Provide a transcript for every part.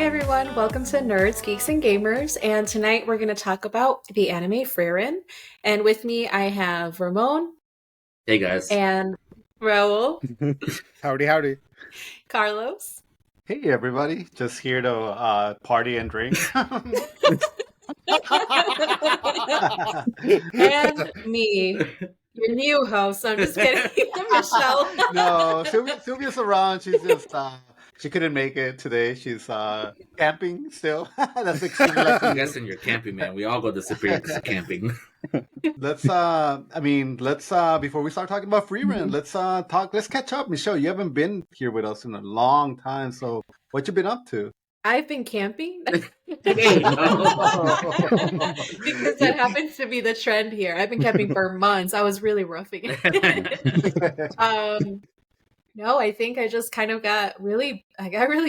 Hi everyone, welcome to Nerds, Geeks, and Gamers, and tonight we're going to talk about the anime Frieren. And with me I have Ramon. Hey guys. And Raul. Howdy. Carlos. Hey everybody, just here to party and drink. And me, your new host. I'm just kidding, Michelle. No, Sylvia's around. She's just she couldn't make it today. She's camping still. That's extremely like I'm guessing you're camping, man. We all go to Superior because of camping. Let's before we start talking about Frieren, let's catch up. Michelle, you haven't been here with us in a long time, so what you been up to? I've been camping because Hey, no. that happens to be the trend here. I've been camping for months. I was really roughing it. No, I think I just kind of got really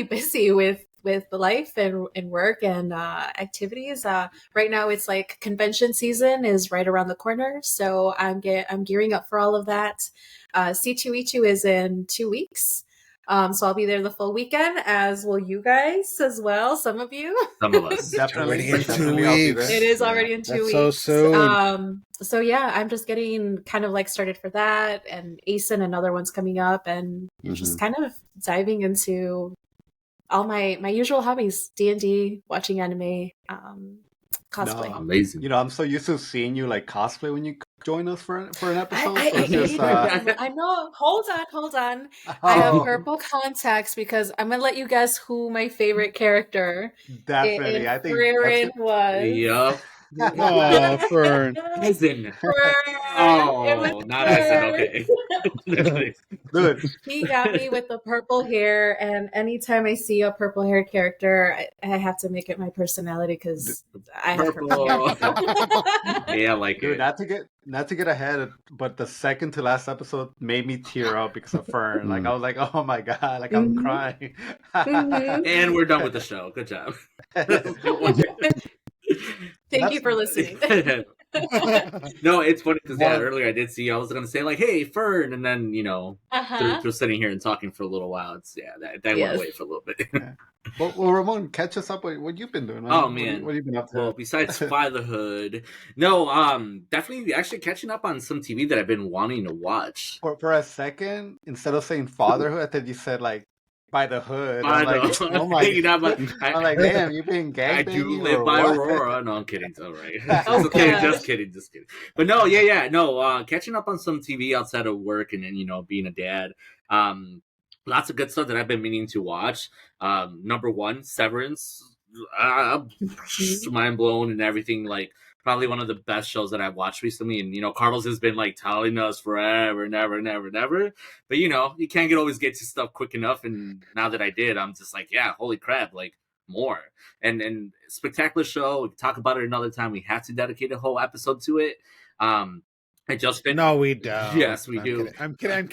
busy with the life and work and activities. Right now it's like convention season is right around the corner, so I'm gearing up for all of that. C2E2 is in 2 weeks. So I'll be there the full weekend, as will you guys as well. Some of you. Some of us. Definitely in 2 Definitely I'll be weeks. there. It is already in 2 That's weeks. so soon. So yeah, I'm just getting kind of like started for that, and Eisen and other ones coming up, and just kind of diving into all my usual hobbies: D&D, watching anime, cosplay. No. Amazing. You know, I'm so used to seeing you like cosplay when you join us for an episode. I so it's just, I know. Hold on. I have purple contacts because I'm gonna let you guess who my favorite character Definitely, in I think Frieren was. Yup. Oh, Fern. Eisen. Fern. Oh, It was not Eisen. Fern. Okay. Good. He got me with the purple hair, and anytime I see a purple haired character, I have to make it my personality because I have purple hair. Yeah, I like Dude, it. not to get ahead, but the second to last episode made me tear up because of Fern. Like I was like, oh my god, like I'm crying. And we're done with the show. Good job. Thank you for listening. No, it's funny because earlier I did see I was gonna say like, hey, Fern, and then through sitting here and talking for a little while, that went away for a little bit. Yeah. Well, Ramon, catch us up. What you've been doing? Man? Oh man, what have you been up to? Well, besides fatherhood, no, definitely actually catching up on some TV that I've been wanting to watch. For a second, instead of saying fatherhood, I thought you said like by the hood. I I'm like, know. oh my! I'm like, damn, you been gangbanging? I do live by Aurora. No, I'm kidding. It's all right. Just kidding. But no, no. Catching up on some TV outside of work and then being a dad. Lots of good stuff that I've been meaning to watch. Number one, Severance. Mind blown and everything. Like probably one of the best shows that I've watched recently. And Carlos has been like telling us forever, never. But you can't always get to stuff quick enough. And now that I did, I'm just like, yeah, holy crap, like more. And spectacular show. We can talk about it another time. We have to dedicate a whole episode to it. I just finished. No, we don't. Yes, we do. I'm kidding.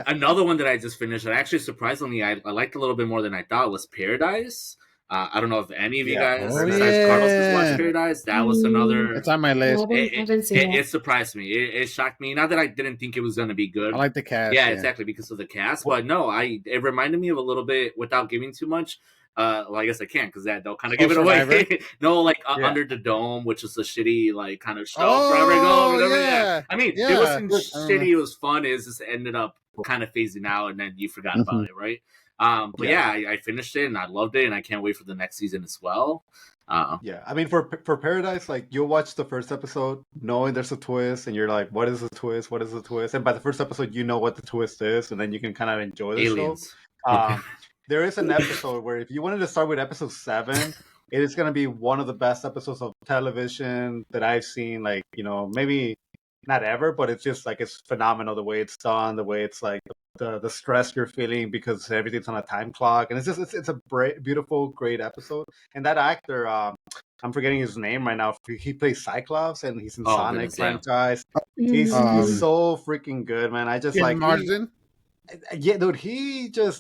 Another one that I just finished, and actually surprisingly, I liked a little bit more than I thought, was Paradise. I don't know if any of you guys, besides Carlos, has watched Paradise. That was another. It's on my list. It surprised me. It shocked me. Not that I didn't think it was going to be good. I like the cast. Yeah, exactly, because of the cast. But no, it reminded me of a little bit, without giving too much. Well, I guess I can't because they'll kind of give it away. No, like Under the Dome, which is a shitty like kind of show. Forever ago, yeah. I mean, it wasn't shitty. It was fun. It just ended up kind of phasing out, and then you forgot about it, right? But I finished it and I loved it, and I can't wait for the next season as well. Yeah, I mean, for Paradise, like you'll watch the first episode knowing there's a twist, and you're like, "What is the twist? What is the twist?" And by the first episode, you know what the twist is, and then you can kind of enjoy the show. There is an episode where if you wanted to start with episode 7, it is going to be one of the best episodes of television that I've seen. Like, maybe not ever, but it's just like it's phenomenal the way it's done, the way it's like the stress you're feeling because everything's on a time clock, and it's a beautiful, great episode. And that actor, I'm forgetting his name right now. He plays Cyclops, and he's in Sonic franchise. He's so freaking good, man. I just like Marsden. Yeah, dude,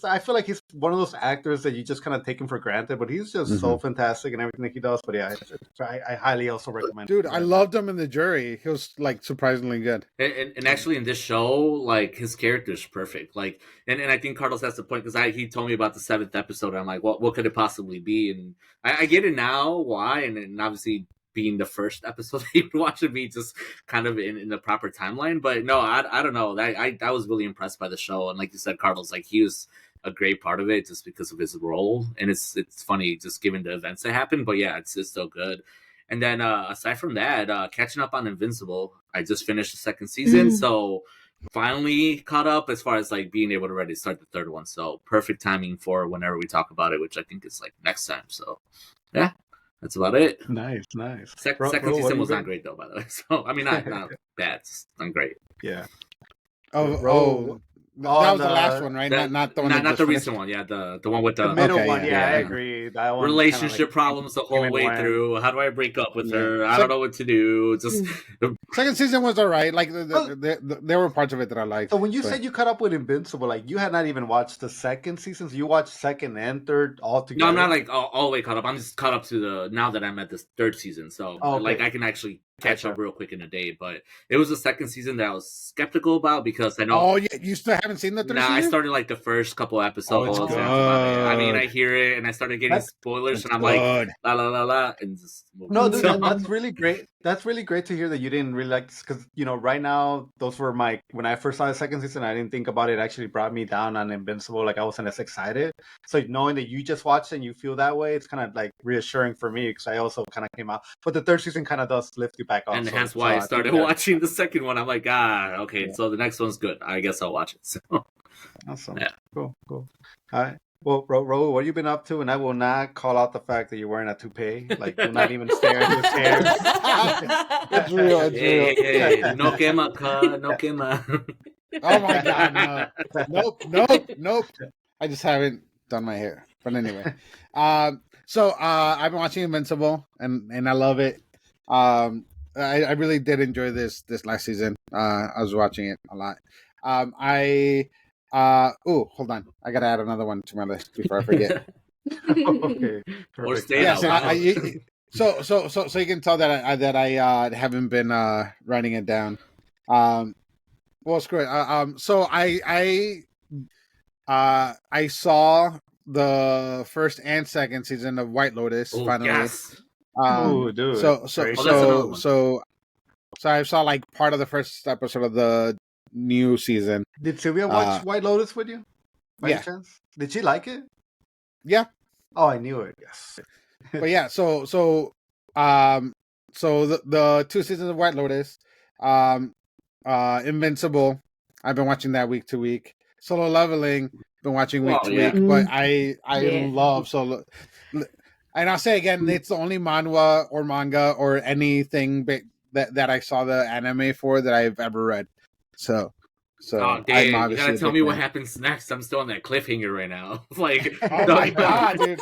I feel like he's one of those actors that you just kind of take him for granted, but he's just so fantastic in everything that he does. But yeah, I highly also recommend Dude, it. I loved him in The Jury. He was like surprisingly good. And actually in this show, like his character's perfect. Like, and I think Carlos has the point because he told me about the 7th episode. And I'm like, what could it possibly be? And I get it now why, and obviously being the first episode he watched me just kind of in the proper timeline. But no, I don't know. I was really impressed by the show, and like you said, Carlos, like he was a great part of it just because of his role, and it's funny just given the events that happened. But yeah, it's still good. And then aside from that, catching up on Invincible, I just finished the 2nd season, so finally caught up as far as like being able to ready to start the 3rd one. So perfect timing for whenever we talk about it, which I think is like next time. So yeah. That's about it. Nice. Second season was not great though, by the way. So I mean, not bad, it's not great. Yeah. That was the last one, right? Not the one. Not the recent one. Yeah, the one with the middle one. Yeah, I agree. That one relationship problems the whole way through. How do I break up with her? I don't know what to do. Just 2nd season was alright. Like there were parts of it that I liked. So when you said you caught up with Invincible, like you had not even watched the 2nd season, so you watched 2nd and 3rd all together. No, I'm not like all the way caught up. I'm just caught up to now that I'm at the 3rd season. So like I can actually catch up real quick in a day. But it was the 2nd season that I was skeptical about because I know. Oh yeah, you still haven't seen the 3rd season? I started like the first couple episodes. I mean, I hear it and I started getting spoilers, and I'm like, la la la la, and just no, dude, that's really great. That's really great to hear that you didn't really like, because right now those were when I first saw the 2nd season, I didn't think about it. It actually brought me down on Invincible. Like I wasn't as excited. So knowing that you just watched it and you feel that way, it's kind of like reassuring for me because I also kind of came out. But the 3rd season kind of does lift you back up. And that's why I started watching the 2nd one. I'm like, okay, so the next one's good. I guess I'll watch it. So. Awesome. Yeah. Cool. All right. Well, Ro, what have you been up to? And I will not call out the fact that you're wearing a toupee. Like, you're not even staring at his hair. It's real. Hey. No quema, no quema. Oh my God, no. Nope. I just haven't done my hair. But anyway. So I've been watching Invincible, and I love it. I really did enjoy this last season. I was watching it a lot. Hold on. I gotta add another one to my list before I forget. Okay. Or stay yeah, out. So you can tell that I haven't been writing it down. Well, screw it. So I saw the 1st and 2nd season of White Lotus finally. Yes. Dude. So I saw like part of the 1st episode of the new season. Did Sylvia watch White Lotus with you? By any chance? Did she like it? Yeah. Oh, I knew it. Yes. But yeah, so the 2 seasons of White Lotus, Invincible, I've been watching that week to week. Solo Leveling, been watching week to week, but I love Solo. And I'll say again, it's the only manhwa or manga or anything that I saw the anime for that I've ever read. So I'm you gotta tell me what happens next. I'm still on that cliffhanger right now. Like, oh my God, dude!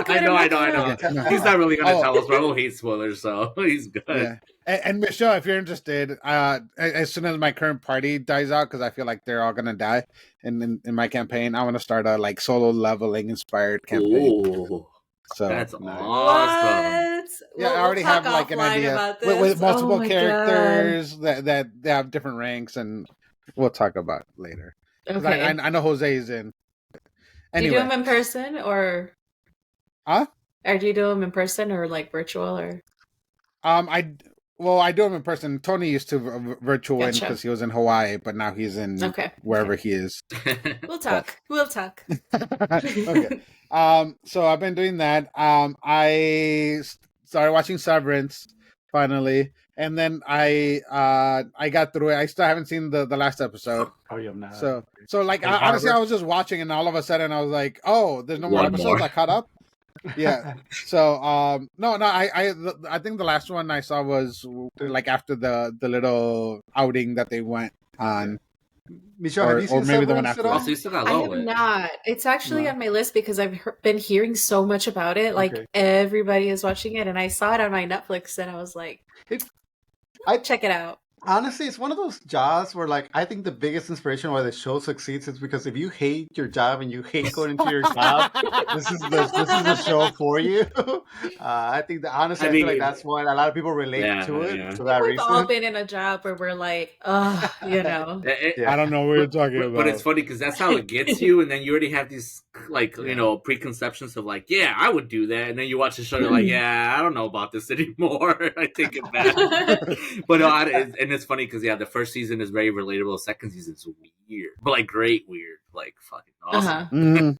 I know. He's not really gonna tell us. Rebel hates spoilers, so he's good. Yeah. And Michelle, if you're interested, as soon as my current party dies out, because I feel like they're all gonna die in my campaign, I want to start a like solo leveling inspired campaign. Ooh. So that's awesome. What? Yeah, I already have like an idea with multiple characters that they have different ranks, and we'll talk about it later. Okay. I know Jose is in. Anyway. Do you do them in person or? Huh? Or do you do them in person or like virtual or? I do them in person. Tony used to virtual in because he was in Hawaii, but now he's in wherever he is. We'll talk. Okay. So I've been doing that. I started watching Severance finally, and then I got through it. I still haven't seen the last episode. Oh, you have not. So like honestly, I was just watching, and all of a sudden I was like, oh, there's no more episodes. I caught up. Yeah. So I think the last one I saw was like after the little outing that they went on. Michelle, have you seen maybe the one after. Also, you still got I have not. It's actually on my list because I've been hearing so much about it. Like everybody is watching it, and I saw it on my Netflix, and I was like, I'd check it out. Honestly, it's one of those jobs where, like, I think the biggest inspiration why the show succeeds is because if you hate your job and you hate going to your job, this is the show for you. I think that honestly, I feel like that's why a lot of people relate to it. Yeah. For that We've reason, all been in a job where we're like, oh, you know. I don't know what you're talking about. But it's funny because that's how it gets you, and then you already have these like you know preconceptions of like, yeah, I would do that, and then you watch the show, you're like, yeah, I don't know about this anymore. I take it back. But and it's funny because the first season is very relatable. The second season is weird, but like great weird, like fucking awesome.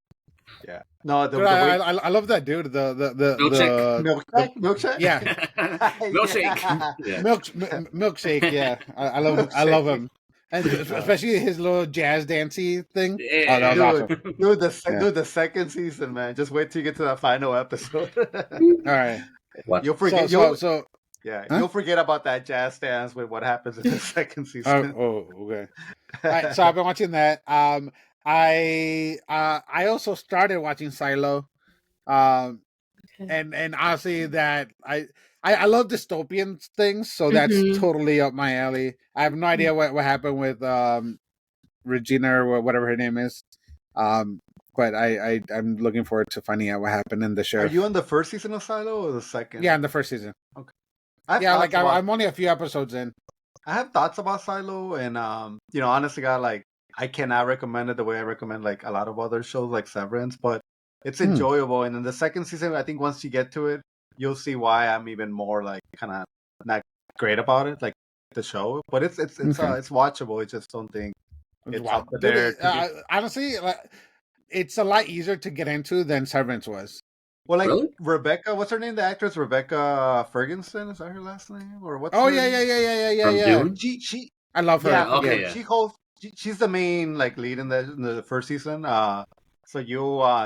Yeah. No, I love that dude. The milkshake. Yeah. Milkshake. Yeah. Milkshake. Yeah. I love him. And especially his little jazz dancey thing. Yeah. Oh, that was awesome. Dude, the second season, man. Just wait till you get to that final episode. All right. You'll forget. Huh? You'll forget about that jazz dance with what happens in the second season. Okay. All right, so I've been watching that. I also started watching Silo. And honestly, that I love dystopian things, so that's totally up my alley. I have no idea what happened with Regina or whatever her name is. But I'm looking forward to finding out what happened in the show. Are you on the first season of Silo or the second? Yeah, in the first season. Okay. I'm only a few episodes in. I have thoughts about Silo, and honestly, God, I cannot recommend it the way I recommend like a lot of other shows like Severance, but it's enjoyable. And in the second season, I think once you get to it, you'll see why I'm even more like kind of not great about it, like the show. But it's watchable. I just don't think it's up there. Honestly, it's a lot easier to get into than Severance was. Well, like really? Rebecca, what's her name? The actress Rebecca Ferguson, is that her last name, or what's? From Dune? She, I love her. Yeah, okay. Yeah. She's the main like lead in the first season. So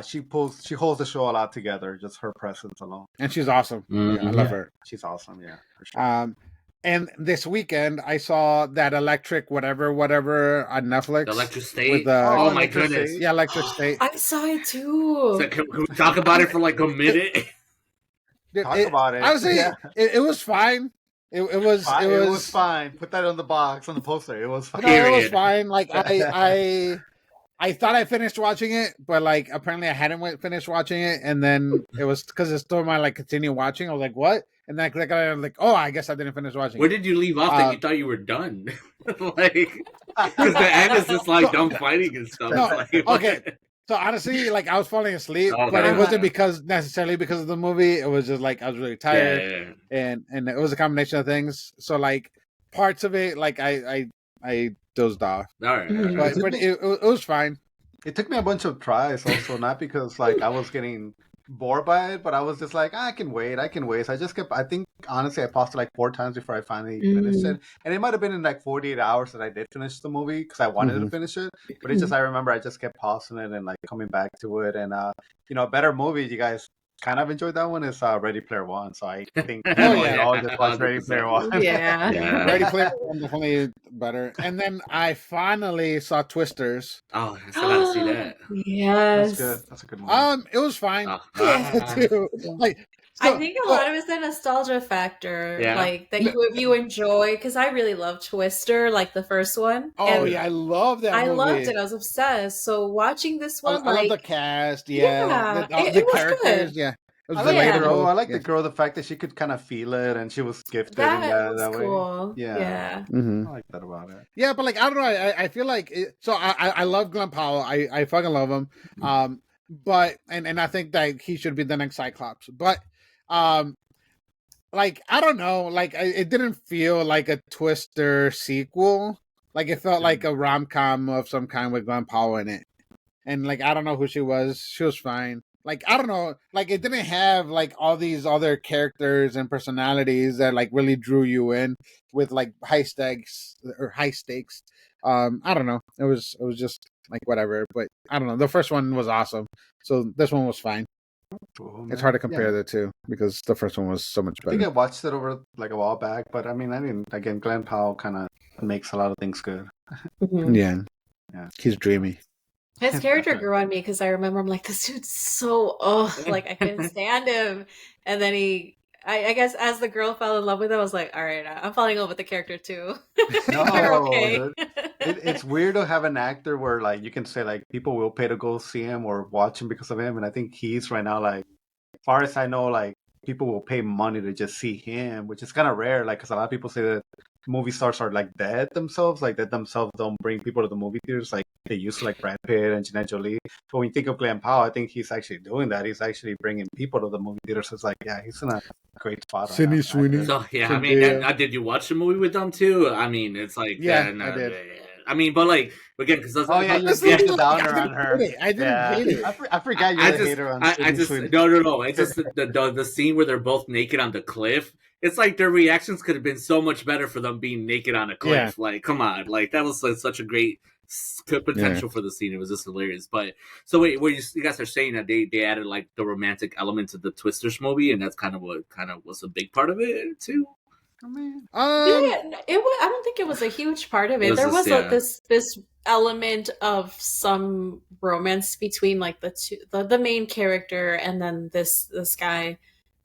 she holds the show a lot together, just her presence alone. And she's awesome. Yeah, I love her. She's awesome. Yeah, for sure. And this weekend I saw that Electric whatever on Netflix. Electric State. Oh my goodness! Yeah, Electric State. I saw it too. So can we talk about it for like a minute? Talk about it. I would say it was fine. It was fine. Put that on the box, on the poster. It was fine. No, it was fine. Like I thought I finished watching it, but like apparently I hadn't finished watching it, and then it was because it's still my like continue watching. I was like, what? And then I clicked on it, I'm like, oh, I guess I didn't finish watching. Where did you leave off that you thought you were done? Like, because the end is just like dumb fighting and stuff. No, like, okay. So honestly, like I was falling asleep, but it wasn't necessarily because of the movie. It was just like I was really tired, and it was a combination of things. So like parts of it, like I dozed off. All right. But it was fine. It took me a bunch of tries, also not because like I was getting bored by it, but I was just like, I can wait. So I just kept. I think honestly, I paused it like 4 times before I finally finished it, and it might have been in like 48 hours that I did finish the movie because I wanted to finish it. But it's just I remember I just kept pausing it and like coming back to it, and a better movie. You guys kind of enjoyed that one is Ready Player One. So I think all just watch Ready Player One. Yeah. Ready Player One definitely better. And then I finally saw Twisters. Oh, I still gotta see that. Yes, that's a good one. It was fine. Like, I think a lot of it's the nostalgia factor, like that you enjoy. Because I really love Twister, like the first one. Oh yeah, I love that. I loved it. I was obsessed. So watching this one, I love the cast. The characters. Good. Yeah. I like the girl. I like the girl. The fact that she could kind of feel it, and she was gifted that cool. way. Yeah. Mm-hmm. I like that about it. Yeah, but like I don't know. I feel like I love Glenn Powell. I fucking love him. But and I think that he should be the next Cyclops. But like I don't know. Like it didn't feel like a Twister sequel. Like it felt like a rom-com of some kind with Glenn Powell in it. And like I don't know who she was. She was fine. Like I don't know, like it didn't have like all these other characters and personalities that like really drew you in with like high stakes. I don't know. It was just like whatever. But I don't know. The first one was awesome, so this one was fine. Cool, it's hard to compare the two because the first one was so much better. I think I watched it over like a while back, but I mean, I didn't. Again, Glenn Powell kind of makes a lot of things good. Yeah, he's dreamy. His character grew on me because I remember I'm like, this dude's so like I couldn't stand him. And then I guess as the girl fell in love with him, I was like, all right, I'm falling in love with the character too. You're okay. It's weird to have an actor where like you can say like people will pay to go see him or watch him because of him, and I think he's right now like, as far as I know, like people will pay money to just see him, which is kind of rare. Like, because a lot of people say that movie stars are like dead themselves, like that themselves don't bring people to the movie theaters like they used to, like Brad Pitt and Angelina Jolie. But when you think of Glenn Powell, I think he's actually doing that. He's actually bringing people to the movie theaters. So it's like, yeah, he's in a great spot. Sydney Sweeney. So yeah, I mean, did you watch the movie with them too? I mean, it's like I did. I mean, but like again, because you did the downer on her. I didn't hate it. I forgot you were a hater on Sydney Sweeney. No. It's just the scene where they're both naked on the cliff. It's like their reactions could have been so much better for them being naked on a cliff. Yeah. Like, come on, like that was like, such a great potential for the scene. It was just hilarious. But so wait, where you guys are saying that they added like the romantic element to the Twisters movie, and that's kind of what was a big part of it too. I mean, I don't think it was a huge part of it. There was this element of some romance between like the main character and then this guy,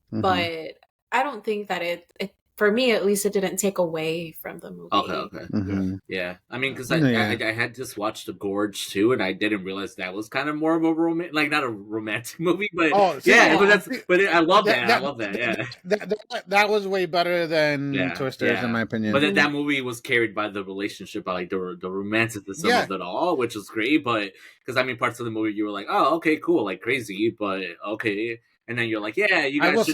but I don't think that it for me at least it didn't take away from the movie. Okay. Yeah, I mean, because I had just watched The Gorge too, and I didn't realize that was kind of more of a not a romantic movie, but but I love that. I love that. Yeah, that was way better than Twisters in my opinion. But then that movie was carried by the relationship, by like the romanticism of it all, which was great. But because I mean, parts of the movie you were like, oh, okay, cool, like crazy, but okay, and then you're like, yeah, you guys.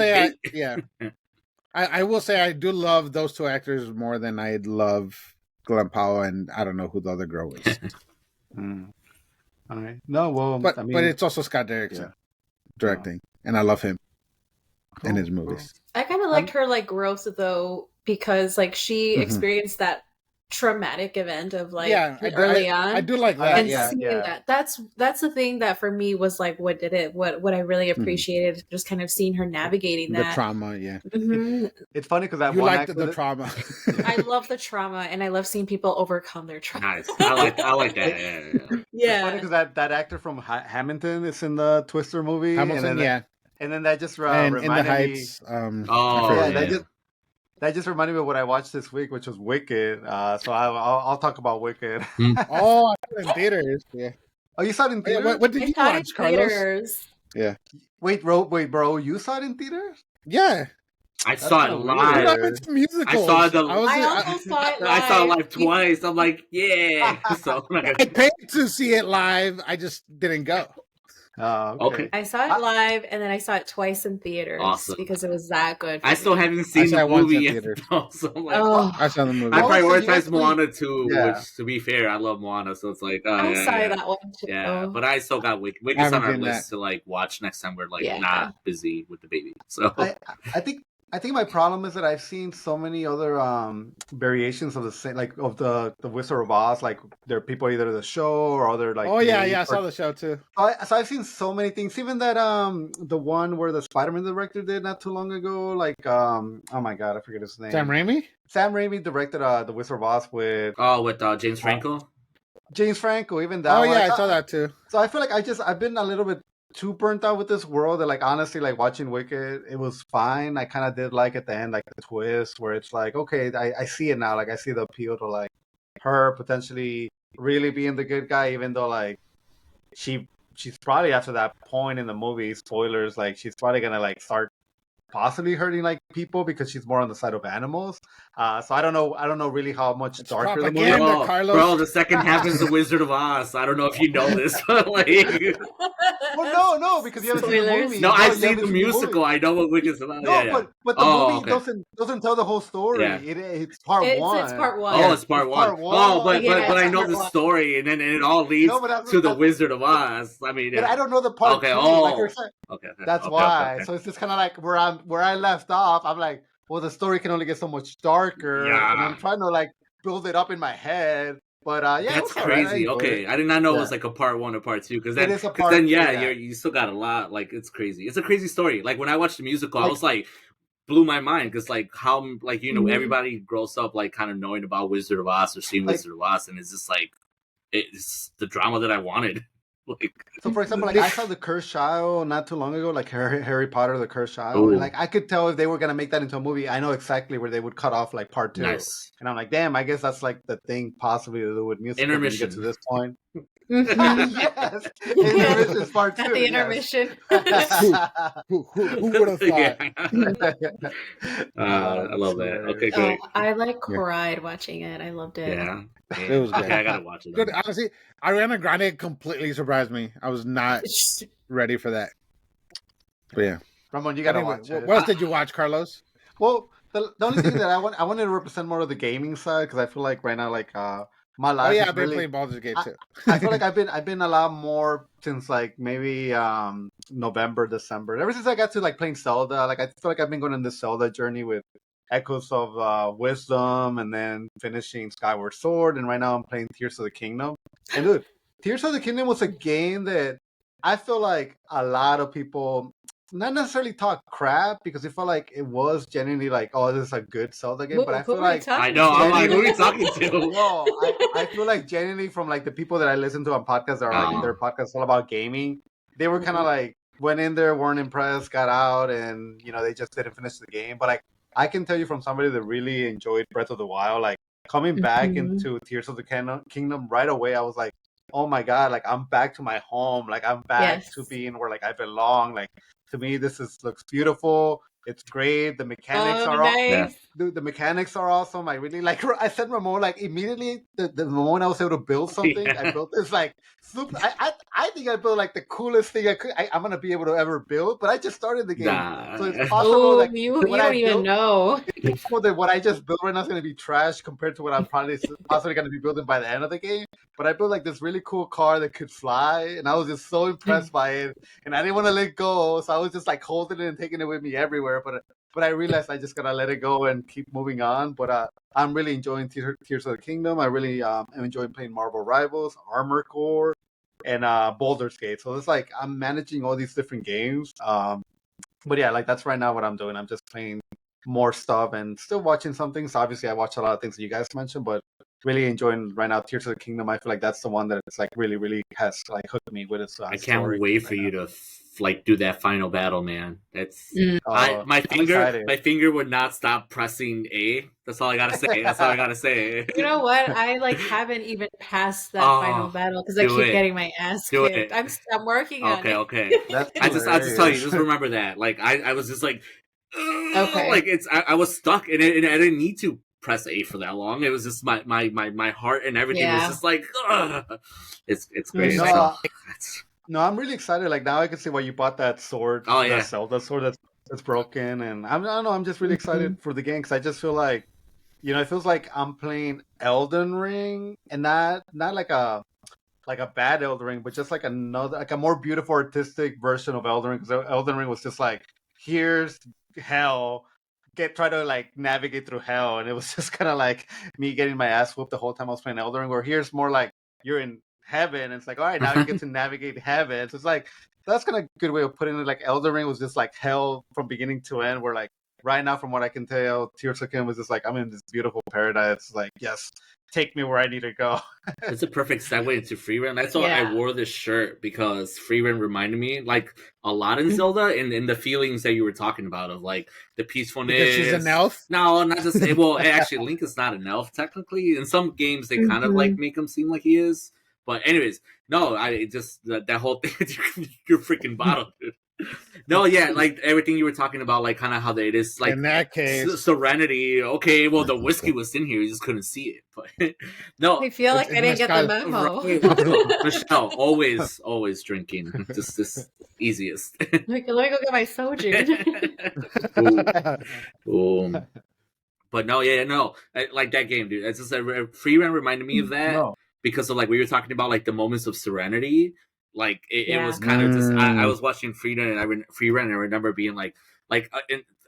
I will say I do love those two actors more than I love Glenn Powell, and I don't know who the other girl is. All right. No, well, but it's also Scott Derrickson directing, and I love him in his movies. I kind of liked her like growth though, because like she experienced that traumatic event of like early on. I do like that. And seeing that that's the thing that for me was like what I really appreciated, just kind of seeing her navigating that the trauma. It's funny because you liked the trauma. I love the trauma, and I love seeing people overcome their trauma. Nice. I like that. It's funny because that actor from Hamilton is in the Twister movie. Hamilton, and then that just reminded in the Heights, me. That just reminded me of what I watched this week, which was Wicked. So I'll talk about Wicked. I saw it in theaters. Yeah. Oh, you saw it in theaters? What did you watch, Carlos? Yeah. Wait, bro, you saw it in theaters? Yeah. I saw it live. I saw it live twice. I'm like, yeah. So I paid to see it live. I just didn't go. Okay. I saw it live, and then I saw it twice in theaters because it was that good. I still haven't seen the movie yet. So I'm like, I saw the movie. I prioritize Moana too, which, to be fair, I love Moana, so it's like, I saw that one too. Yeah, but I still got Wicked's on our list to like watch next time we're like not busy with the baby. So I think my problem is that I've seen so many other variations of the same, like of the Wizard of Oz. Like there are people either the show or other like. Oh yeah, I saw the show too. So I've seen so many things. Even that the one where the Spider-Man director did not too long ago. Like oh my god, I forget his name. Sam Raimi. Sam Raimi directed the Wizard of Oz with James Franco. James Franco, even that. Oh yeah, I saw that too. So I feel like I've been a little bit too burnt out with this world that like honestly like watching Wicked, it was fine. I kind of did like at the end like the twist where it's like okay, I see it now, like I see the appeal to like her potentially really being the good guy, even though like she's probably after that point in the movie, spoilers, like she's probably gonna like start possibly hurting like people because she's more on the side of animals. So I don't know really how much darker the movie. Bro, the second half is the Wizard of Oz. I don't know if you know this, but like, well, no, because you haven't seen the movie. No, I've seen the musical. I know what Wicked's about. No, but the movie doesn't tell the whole story. Yeah. It's part one. It's part one. Oh, it's part one. Oh, but I know the story, and then it all leads to the Wizard of Oz. I mean, but I don't know the part. Okay. Okay. That's why. So it's just kind of like where I left off. I'm like, well, the story can only get so much darker, and I'm trying to like build it up in my head. But that's crazy. Okay, I did not know it was like a part one or part two because then you still got a lot. Like it's crazy. It's a crazy story. Like when I watched the musical, I was like blew my mind because like how like everybody grows up like kind of knowing about Wizard of Oz or seeing Wizard of Oz, and it's just like it's the drama that I wanted. Like, so for example, like I saw the Cursed Child not too long ago, like Harry Potter, the Cursed Child, and like I could tell if they were gonna make that into a movie, I know exactly where they would cut off like part 2. nice. And I'm like, damn, I guess that's like the thing possibly to do with music. Intermission. When you get to this point. Mhm. Yes, intermission is part 2. At the intermission. Who would have thought? I love that. Okay, great. I like cried watching it. I loved it. Yeah. It was good. Yeah, I gotta watch it. Good. Honestly, Ariana Grande completely surprised me. I was not ready for that. But yeah, Ramon, you gotta watch it. What else did you watch, Carlos? Well, the only thing that I wanted to represent more of the gaming side, because I feel like right now, like my life. Oh yeah, is I've been really, playing Baldur's Gate too. I feel like I've been a lot more since like maybe November, December. Ever since I got to like playing Zelda, like I feel like I've been going on this Zelda journey with Echoes of Wisdom, and then finishing Skyward Sword, and right now I'm playing Tears of the Kingdom. And dude, Tears of the Kingdom was a game that I feel like a lot of people not necessarily talk crap, because I feel like it was genuinely like, oh, this is a good Zelda game. But I feel like I know, I'm like, who are you talking to? No, I feel like genuinely from like the people that I listen to on podcasts that are like their podcasts all about gaming, they were kind of like went in there, weren't impressed, got out, and you know they just didn't finish the game. But like I can tell you from somebody that really enjoyed Breath of the Wild, like coming back into Tears of the Kingdom right away, I was like, oh my god, like I'm back to my home, like I'm back to being where like I belong. Like to me, this looks beautiful. It's great. The mechanics are nice. Dude, the mechanics are awesome. I really like. I said Ramon, like immediately the moment I was able to build something, I built this like super. I think I built like the coolest thing I could. I'm gonna be able to ever build, but I just started the game, so it's possible. Like you don't even know. It's possible that what I just built right now is gonna be trash compared to what I'm possibly gonna be building by the end of the game. But I built like this really cool car that could fly, and I was just so impressed by it, and I didn't want to let go, so I was just like holding it and taking it with me everywhere. But I realized I just gotta let it go and keep moving on. But I'm really enjoying Tears of the Kingdom. I really am enjoying playing Marvel Rivals, Armor Core, and Baldur's Gate. So it's like I'm managing all these different games. But yeah, like that's right now what I'm doing. I'm just playing more stuff and still watching some things. Obviously, I watch a lot of things that you guys mentioned, but really enjoying right now Tears of the Kingdom. I feel like that's the one that it's like really has like hooked me with its I can't wait for you to like do that final battle, man. That's my finger would not stop pressing A. That's all I gotta say. That's all I gotta say. You know what? I like haven't even passed that final battle because I keep getting my ass kicked. I'm working on it. Okay. I just tell you, just remember that. Like I was just like, like I was stuck and I didn't need to press A for that long. It was just my heart and everything was just like, it's great. No, I'm really excited. Like now I can see why you bought that sword. Oh yeah, that Zelda sword that's broken, and I don't know. I'm just really excited for the game because I just feel like, you know, it feels like I'm playing Elden Ring, and not like a bad Elden Ring, but just like another, like a more beautiful artistic version of Elden Ring. Because Elden Ring was just like, here's hell. Try to like navigate through hell, and it was just kind of like me getting my ass whooped the whole time I was playing Elden Ring. Where here's more like you're in heaven, and it's like, all right, now you get to navigate heaven. So it's like that's kind of a good way of putting it. Like Elden Ring was just like hell from beginning to end. Where like right now, from what I can tell, Tears of the Kingdom was just like I'm in this beautiful paradise. Like yes, take me where I need to go. It's a perfect segue into Frieren. That's why I wore this shirt, because Frieren reminded me like a lot in Zelda and in the feelings that you were talking about of like the peacefulness. Because she's an elf? No, not just well. Actually, Link is not an elf technically. In some games, they kind of like make him seem like he is. But anyways, no, I just that whole thing. Your freaking bottle, dude. No, yeah, like everything you were talking about, like kind of how it is, like in that case, serenity. Okay, well, the whiskey was in here, you just couldn't see it. But no, I feel like I didn't get the memo. Michelle, always drinking, just this easiest. Let me go get my soju. Boom. But no, like that game, dude. It's just Frieren reminded me of that because of like we were talking about, like the moments of serenity. Like it was kind of just. I was watching Frieren and I remember being like,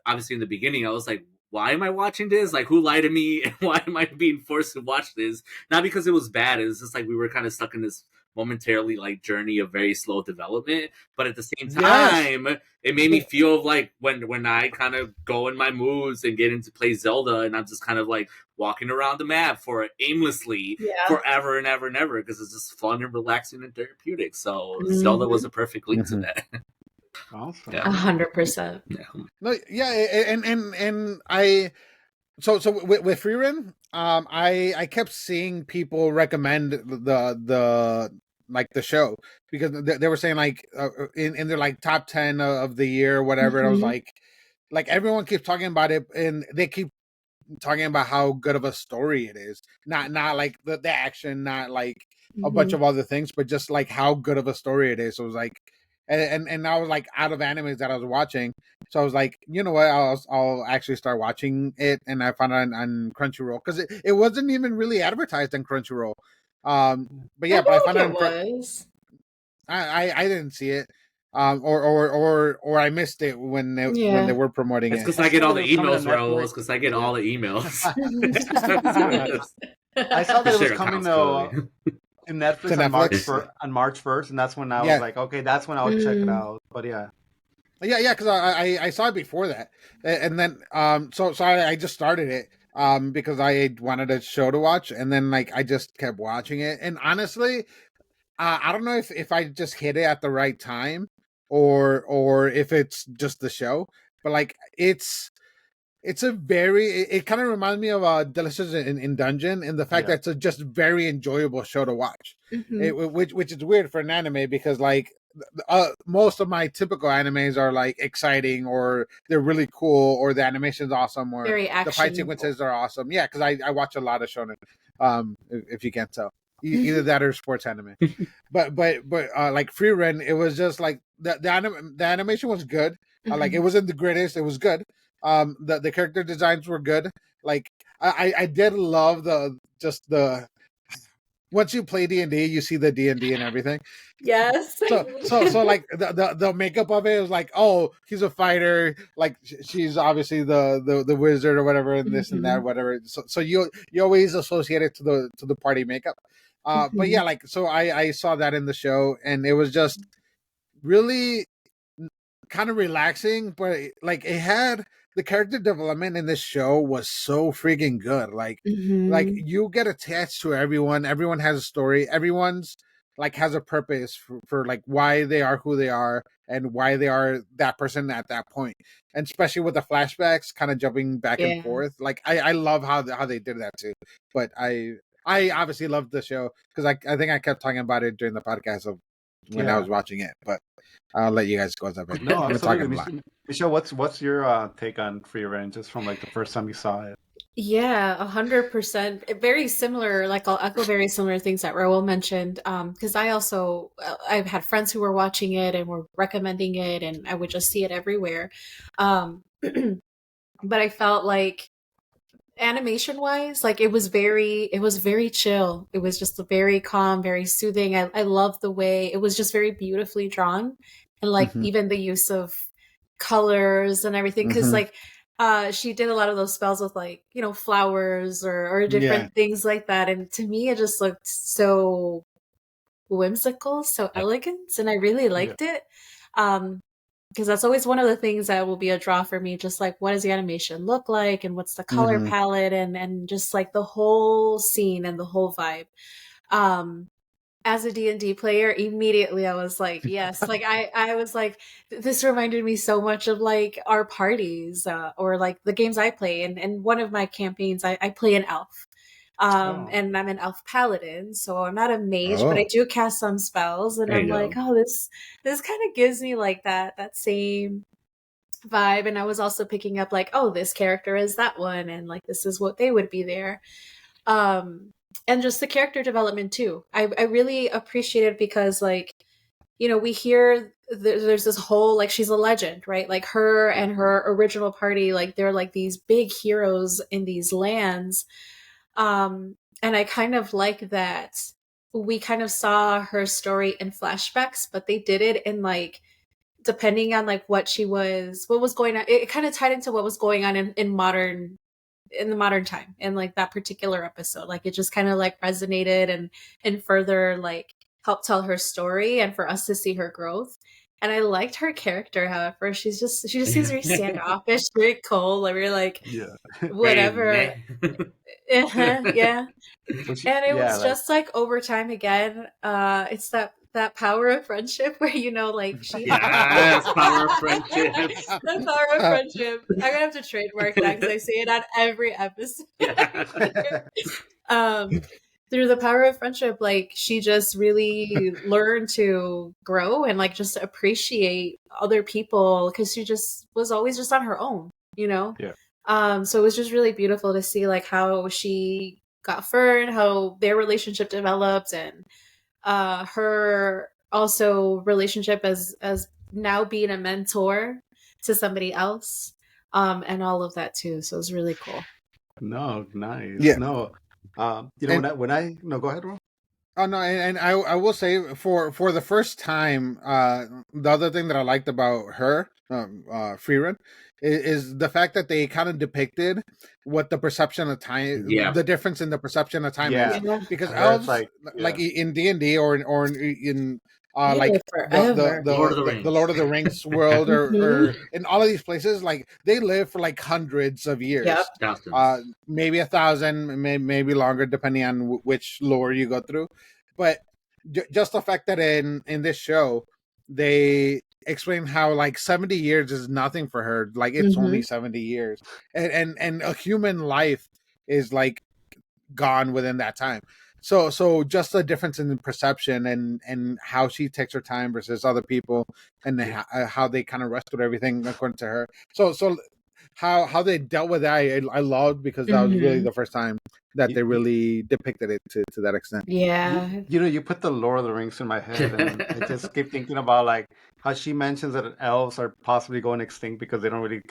obviously in the beginning I was like, why am I watching this? Like, who lied to me? And why am I being forced to watch this? Not because it was bad. It was just like we were kind of stuck in this momentarily like journey of very slow development, but at the same time, it made me feel like when I kind of go in my moods and get into play Zelda, and I'm just kind of like walking around the map for aimlessly forever and ever and ever, because it's just fun and relaxing and therapeutic. So Zelda was a perfect link to that. Awesome. 100%. No, and I so with Frieren, I kept seeing people recommend the like the show, because they were saying like in their like top 10 of the year or whatever. And I was like everyone keeps talking about it, and they keep talking about how good of a story it is, not like the action, not like a bunch of other things, but just like how good of a story it is. So it was like, and I was like out of animes that I was watching, so I was like, you know what, I'll actually start watching it, and I found it on Crunchyroll, because it wasn't even really advertised on Crunchyroll. But yeah, but I found it was. I didn't see it. Or I missed it when they were promoting it. It's it. because I get all the emails, bro. It's because I get all the emails. I saw that it was coming to Netflix on March 1st, and that's when I was like, okay, that's when I'll check it out. But yeah, because I saw it before that, and then so I just started it because I wanted a show to watch, and then like I just kept watching it, and honestly, I don't know if I just hit it at the right time, or if it's just the show, but like it's a very, it kind of reminds me of Delicious in Dungeon, in the fact that it's a just very enjoyable show to watch, which is weird for an anime, because like most of my typical animes are like exciting, or they're really cool, or the animation's awesome, or very the fight sequences are awesome. Yeah, because I watch a lot of shonen, if you can't tell. Either that or sports anime. but like Frieren, it was just like the animation was good. Like it wasn't the greatest, it was good. The character designs were good. Like I did love the once you play D&D, you see the D&D and everything. Yes. So like the makeup of it was like, oh, he's a fighter. Like she's obviously the wizard or whatever, and this and that, whatever. So you always associate it to the party makeup. But yeah, like so I saw that in the show, and it was just really kind of relaxing, but like it had the character development in this show was so freaking good. Like you get attached to everyone. Everyone has a story. Everyone's like has a purpose for like why they are who they are, and why they are that person at that point. And especially with the flashbacks kind of jumping back and forth. Like I love how they did that too. But I obviously loved the show, because I think I kept talking about it during the podcast of when I was watching it. But I'll let you guys go. No, absolutely. Michelle, what's your take on Frieren, just from like the first time you saw it? Yeah, 100%. Very similar. Like I'll echo very similar things that Raul mentioned. Because I've had friends who were watching it and were recommending it, and I would just see it everywhere. But I felt like animation wise, like it was very chill. It was just very calm, very soothing. I love the way it was just very beautifully drawn, and like even the use of colors and everything, because like she did a lot of those spells with like, you know, flowers or different things like that, and to me it just looked so whimsical, so elegant, and I really liked it. Because that's always one of the things that will be a draw for me, just like what does the animation look like, and what's the color palette, and just like the whole scene and the whole vibe. As a D&D player, immediately I was like, yes. Like I was like, this reminded me so much of like our parties, or like the games I play. And one of my campaigns, I play an elf. And I'm an elf paladin, so I'm not a mage, but I do cast some spells, and I'm like, oh, this kind of gives me like that same vibe. And I was also picking up like, oh, this character is that one, and like this is what they would be there. And just the character development too. I really appreciate it, because like, you know, we hear there's this whole like she's a legend, right? Like her and her original party, like they're like these big heroes in these lands. And I kind of like that we kind of saw her story in flashbacks, but they did it in like, depending on like what was going on. It kind of tied into what was going on in the modern time, in like that particular episode. Like it just kind of like resonated and further like help tell her story and for us to see her growth. And I liked her character, however. She just seems very standoffish, very cold. Like we're like, whatever. Yeah. And it was just like over time again. It's that power of friendship where like she power of friendship. The power of friendship. I'm gonna have to trademark that because I say it on every episode. Through the power of friendship, like she just really learned to grow and like just appreciate other people because she just was always just on her own, Yeah. So it was just really beautiful to see like how she got Fern, how their relationship developed, and her also relationship as now being a mentor to somebody else, and all of that too. So it was really cool. No, nice. Yeah. No. When I no, go ahead, Ron. Oh no, and I will say for the first time, the other thing that I liked about her, Frieren, is the fact that they kind of depicted what the perception of time, the difference in the perception of time is. Because elves, like in D&D or in like the Lord of the Rings world or in all of these places, like they live for like hundreds of years, maybe 1,000, maybe longer, depending on which lore you go through. But just the fact that in this show they explain how like 70 years is nothing for her, like it's only 70 years, and a human life is like gone within that time. So just the difference in perception and how she takes her time versus other people, and how they kind of rest with everything according to her. So how they dealt with that, I loved, because that was really the first time that they really depicted it to that extent. Yeah. You put the Lord of the Rings in my head, and I just keep thinking about like how she mentions that elves are possibly going extinct because they don't really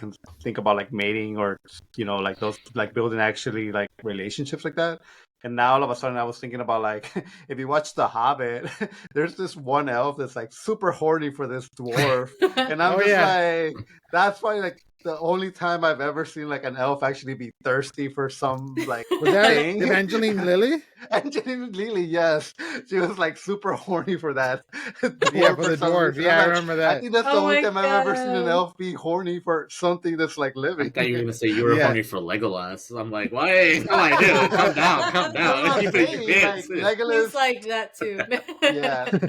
think about like mating or like those like building actually like relationships like that. And now all of a sudden I was thinking about like if you watch The Hobbit, there's this one elf that's like super horny for this dwarf, and I'm like, that's why like the only time I've ever seen like an elf actually be thirsty for some like was that thing. Evangeline Lilly? Evangeline Lilly, yes, she was like super horny for that. For the dwarf. Yeah, I remember that. I think that's the only time I've ever seen an elf be horny for something that's like living. I thought you were gonna say you were horny for Legolas. I'm like, why? No, I did. Calm down. Legolas, he's like that too.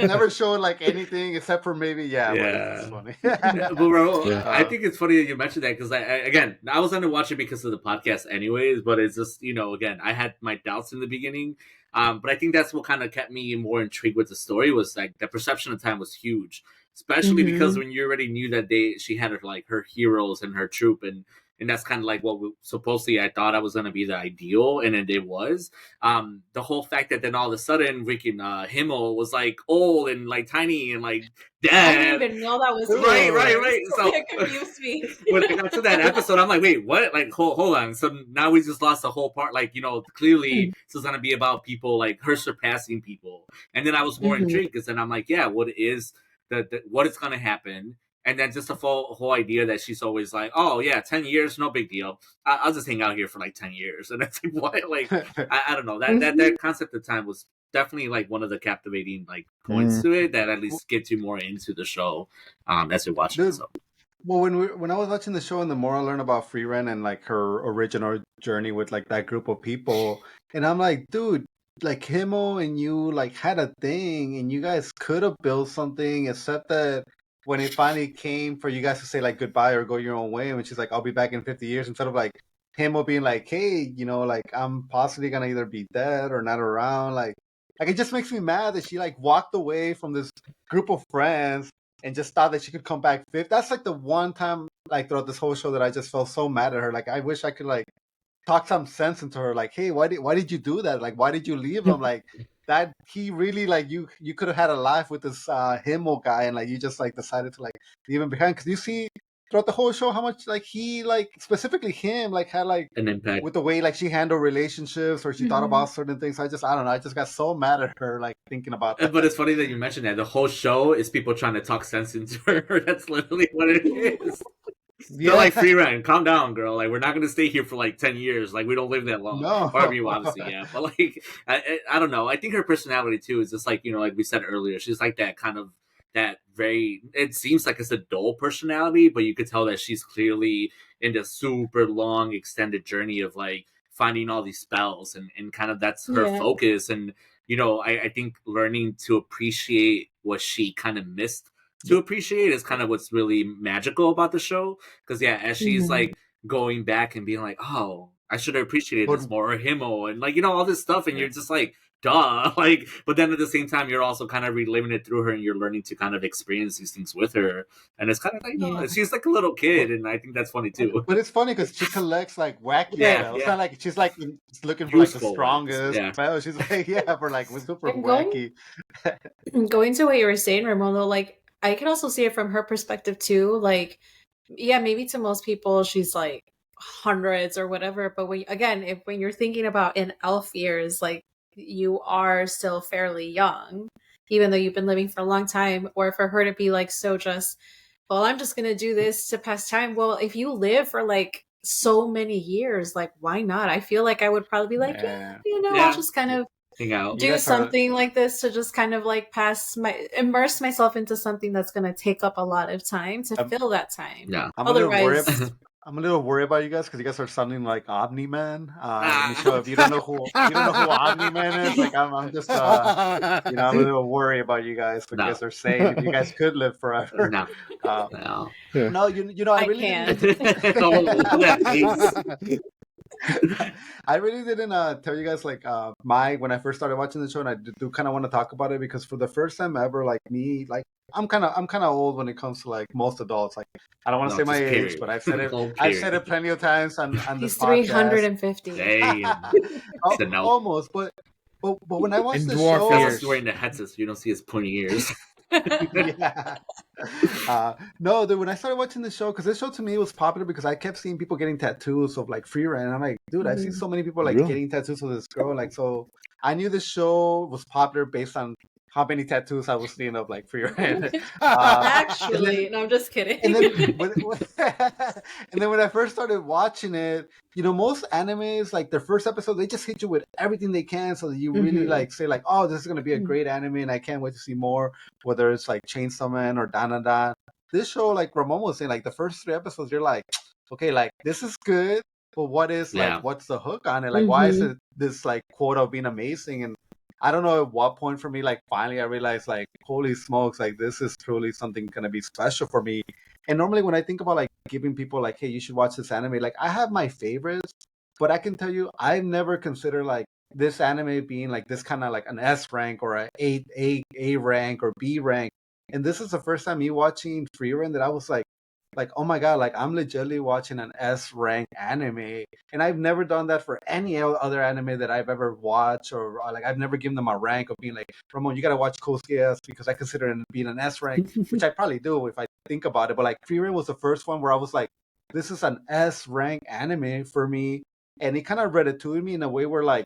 Never showed like anything except for maybe it's funny. I think it's funny that you mentioned that, because I was gonna watch it because of the podcast anyways, but it's just again, I had my doubts in the beginning, but I think that's what kind of kept me more intrigued with the story, was like the perception of time was huge, especially because when you already knew that she had her heroes and her troop, and that's kind of like what supposedly I thought I was going to be the ideal, and it was. The whole fact that then all of a sudden freaking Himmel was like old and like tiny and like dead. I didn't even know that was right. So it confused me. When I got to that episode, I'm like, wait, what? Like, hold on. So now we just lost the whole part. Like, clearly this is going to be about people, like her surpassing people. And then I was more intrigued, because then I'm like, yeah, what is what is going to happen? And then just the whole idea that she's always like, oh, yeah, 10 years, no big deal. I'll just hang out here for like 10 years. And it's like, what? Like, I don't know. That concept of time was definitely like one of the captivating like points to it that at least gets you more into the show as you're watching it. So. Well, when I was watching the show, and the more I learned about Frieren and like her original journey with like that group of people, and I'm like, dude, like Himmel and you like had a thing, and you guys could have built something, except that when it finally came for you guys to say like goodbye or go your own way, and she's like, I'll be back in 50 years, instead of like Himmel being like, hey, like I'm possibly gonna either be dead or not around, like it just makes me mad that she like walked away from this group of friends and just thought that she could come back fifth. That's like the one time like throughout this whole show that I just felt so mad at her. Like I wish I could like talk some sense into her, like, hey, why did you do that? Like, why did you leave him? Like that he really like you could have had a life with this Himmel guy, and like you just like decided to like leave him behind, because you see throughout the whole show how much like he like specifically him like had like an impact with the way like she handled relationships, or she thought about certain things. I don't know, I just got so mad at her like thinking about that. But it's funny that you mentioned that. The whole show is people trying to talk sense into her. That's literally what it is. They're like, Frieren, calm down, girl. Like, we're not gonna stay here for like 10 years. Like, we don't live that long. No. Or I mean, well, obviously, yeah. But like, I don't know. I think her personality too is just like, you know, like we said earlier, she's like that kind of that very. It seems like it's a dull personality, but you could tell that she's clearly in this super long, extended journey of like finding all these spells, and kind of that's her focus. And you know, I think learning to appreciate what she kind of missed to appreciate is kind of what's really magical about the show. Because as she's like going back and being like, oh, I should have appreciated this more, or Himmel, and like, you know, all this stuff, and you're just like, duh, like, but then at the same time you're also kind of reliving it through her, and you're learning to kind of experience these things with her, and it's kind of like, you know, she's like a little kid, and I think that's funny too. But it's funny because she collects like wacky spells. It's not like she's like looking for like the strongest spell. She's like, for like super wacky. Going to what you were saying, Ramon, though, like I can also see it from her perspective too. Like, maybe to most people she's like hundreds or whatever, but when you're thinking about in elf years, like you are still fairly young, even though you've been living for a long time. Or for her to be like, so just, well, I'm just gonna do this to pass time. Well, if you live for like so many years, like why not? I feel like I would probably be like, I'll just kind of do something like this to just kind of like immerse myself into something that's going to take up a lot of time to fill that time. Otherwise, I'm a little worried about you guys because you guys are sounding like Omni-Man. So if you don't know who Omni-Man is, like I'm just I'm a little worried about you guys. What you guys are saying, if you guys could live forever. No, I really can't. I really didn't tell you guys like when I first started watching the show, and I do kind of want to talk about it because for the first time ever, like me, like I'm kind of old when it comes to like most adults. Like I don't want to say my age, but I've said it plenty of times on He's this podcast. 350. Almost, but when I watched the show, he's wearing the headset, so you don't see his pointy ears. No, dude, when I started watching the show, because this show to me was popular because I kept seeing people getting tattoos of like Frieren, and I'm like, dude, I've seen so many people like getting tattoos of this girl, like, so I knew the show was popular based on how many tattoos I was seeing of like Frieren. Actually, no, I'm just kidding. And then when I first started watching it, you know, most animes, like their first episode, they just hit you with everything they can so that you really like say like, oh, this is going to be a great anime and I can't wait to see more, whether it's like Chainsaw Man or Danada. This show, like Ramon was saying, like the first 3 episodes, you're like, okay, like this is good, but what is like, what's the hook on it? Like, why is it this like quota of being amazing? And I don't know at what point for me, like finally I realized like, holy smokes, like this is truly something going to be special for me. And normally when I think about like giving people like, hey, you should watch this anime, like I have my favorites, but I can tell you, I've never considered like this anime being like this kind of like an S rank or a rank or B rank. And this is the first time me watching Frieren that I was like, oh my god, like I'm legitimately watching an S rank anime, and I've never done that for any other anime that I've ever watched, or like I've never given them a rank of being like, Ramon, you gotta watch Kosuke S because I consider it being an S rank, which I probably do if I think about it. But like Frieren was the first one where I was like, this is an S rank anime for me, and it kind of read it to me in a way where like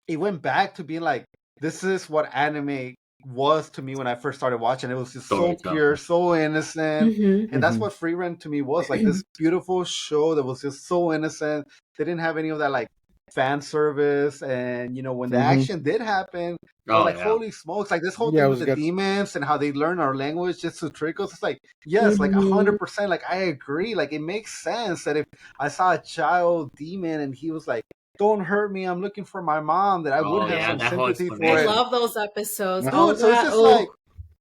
it went back to being like, this is what anime was to me when I first started watching. It was just so pure, so innocent, and that's what Frieren to me was, like this beautiful show that was just so innocent. They didn't have any of that like fan service, and you know when the action did happen, holy smokes, like this whole thing with the demons and how they learn our language just to trick us. It's like, yes, like 100%, like I agree, like it makes sense that if I saw a child demon and he was like, don't hurt me, I'm looking for my mom, that I would have some sympathy for it. I love those episodes. Dude, so it's just like,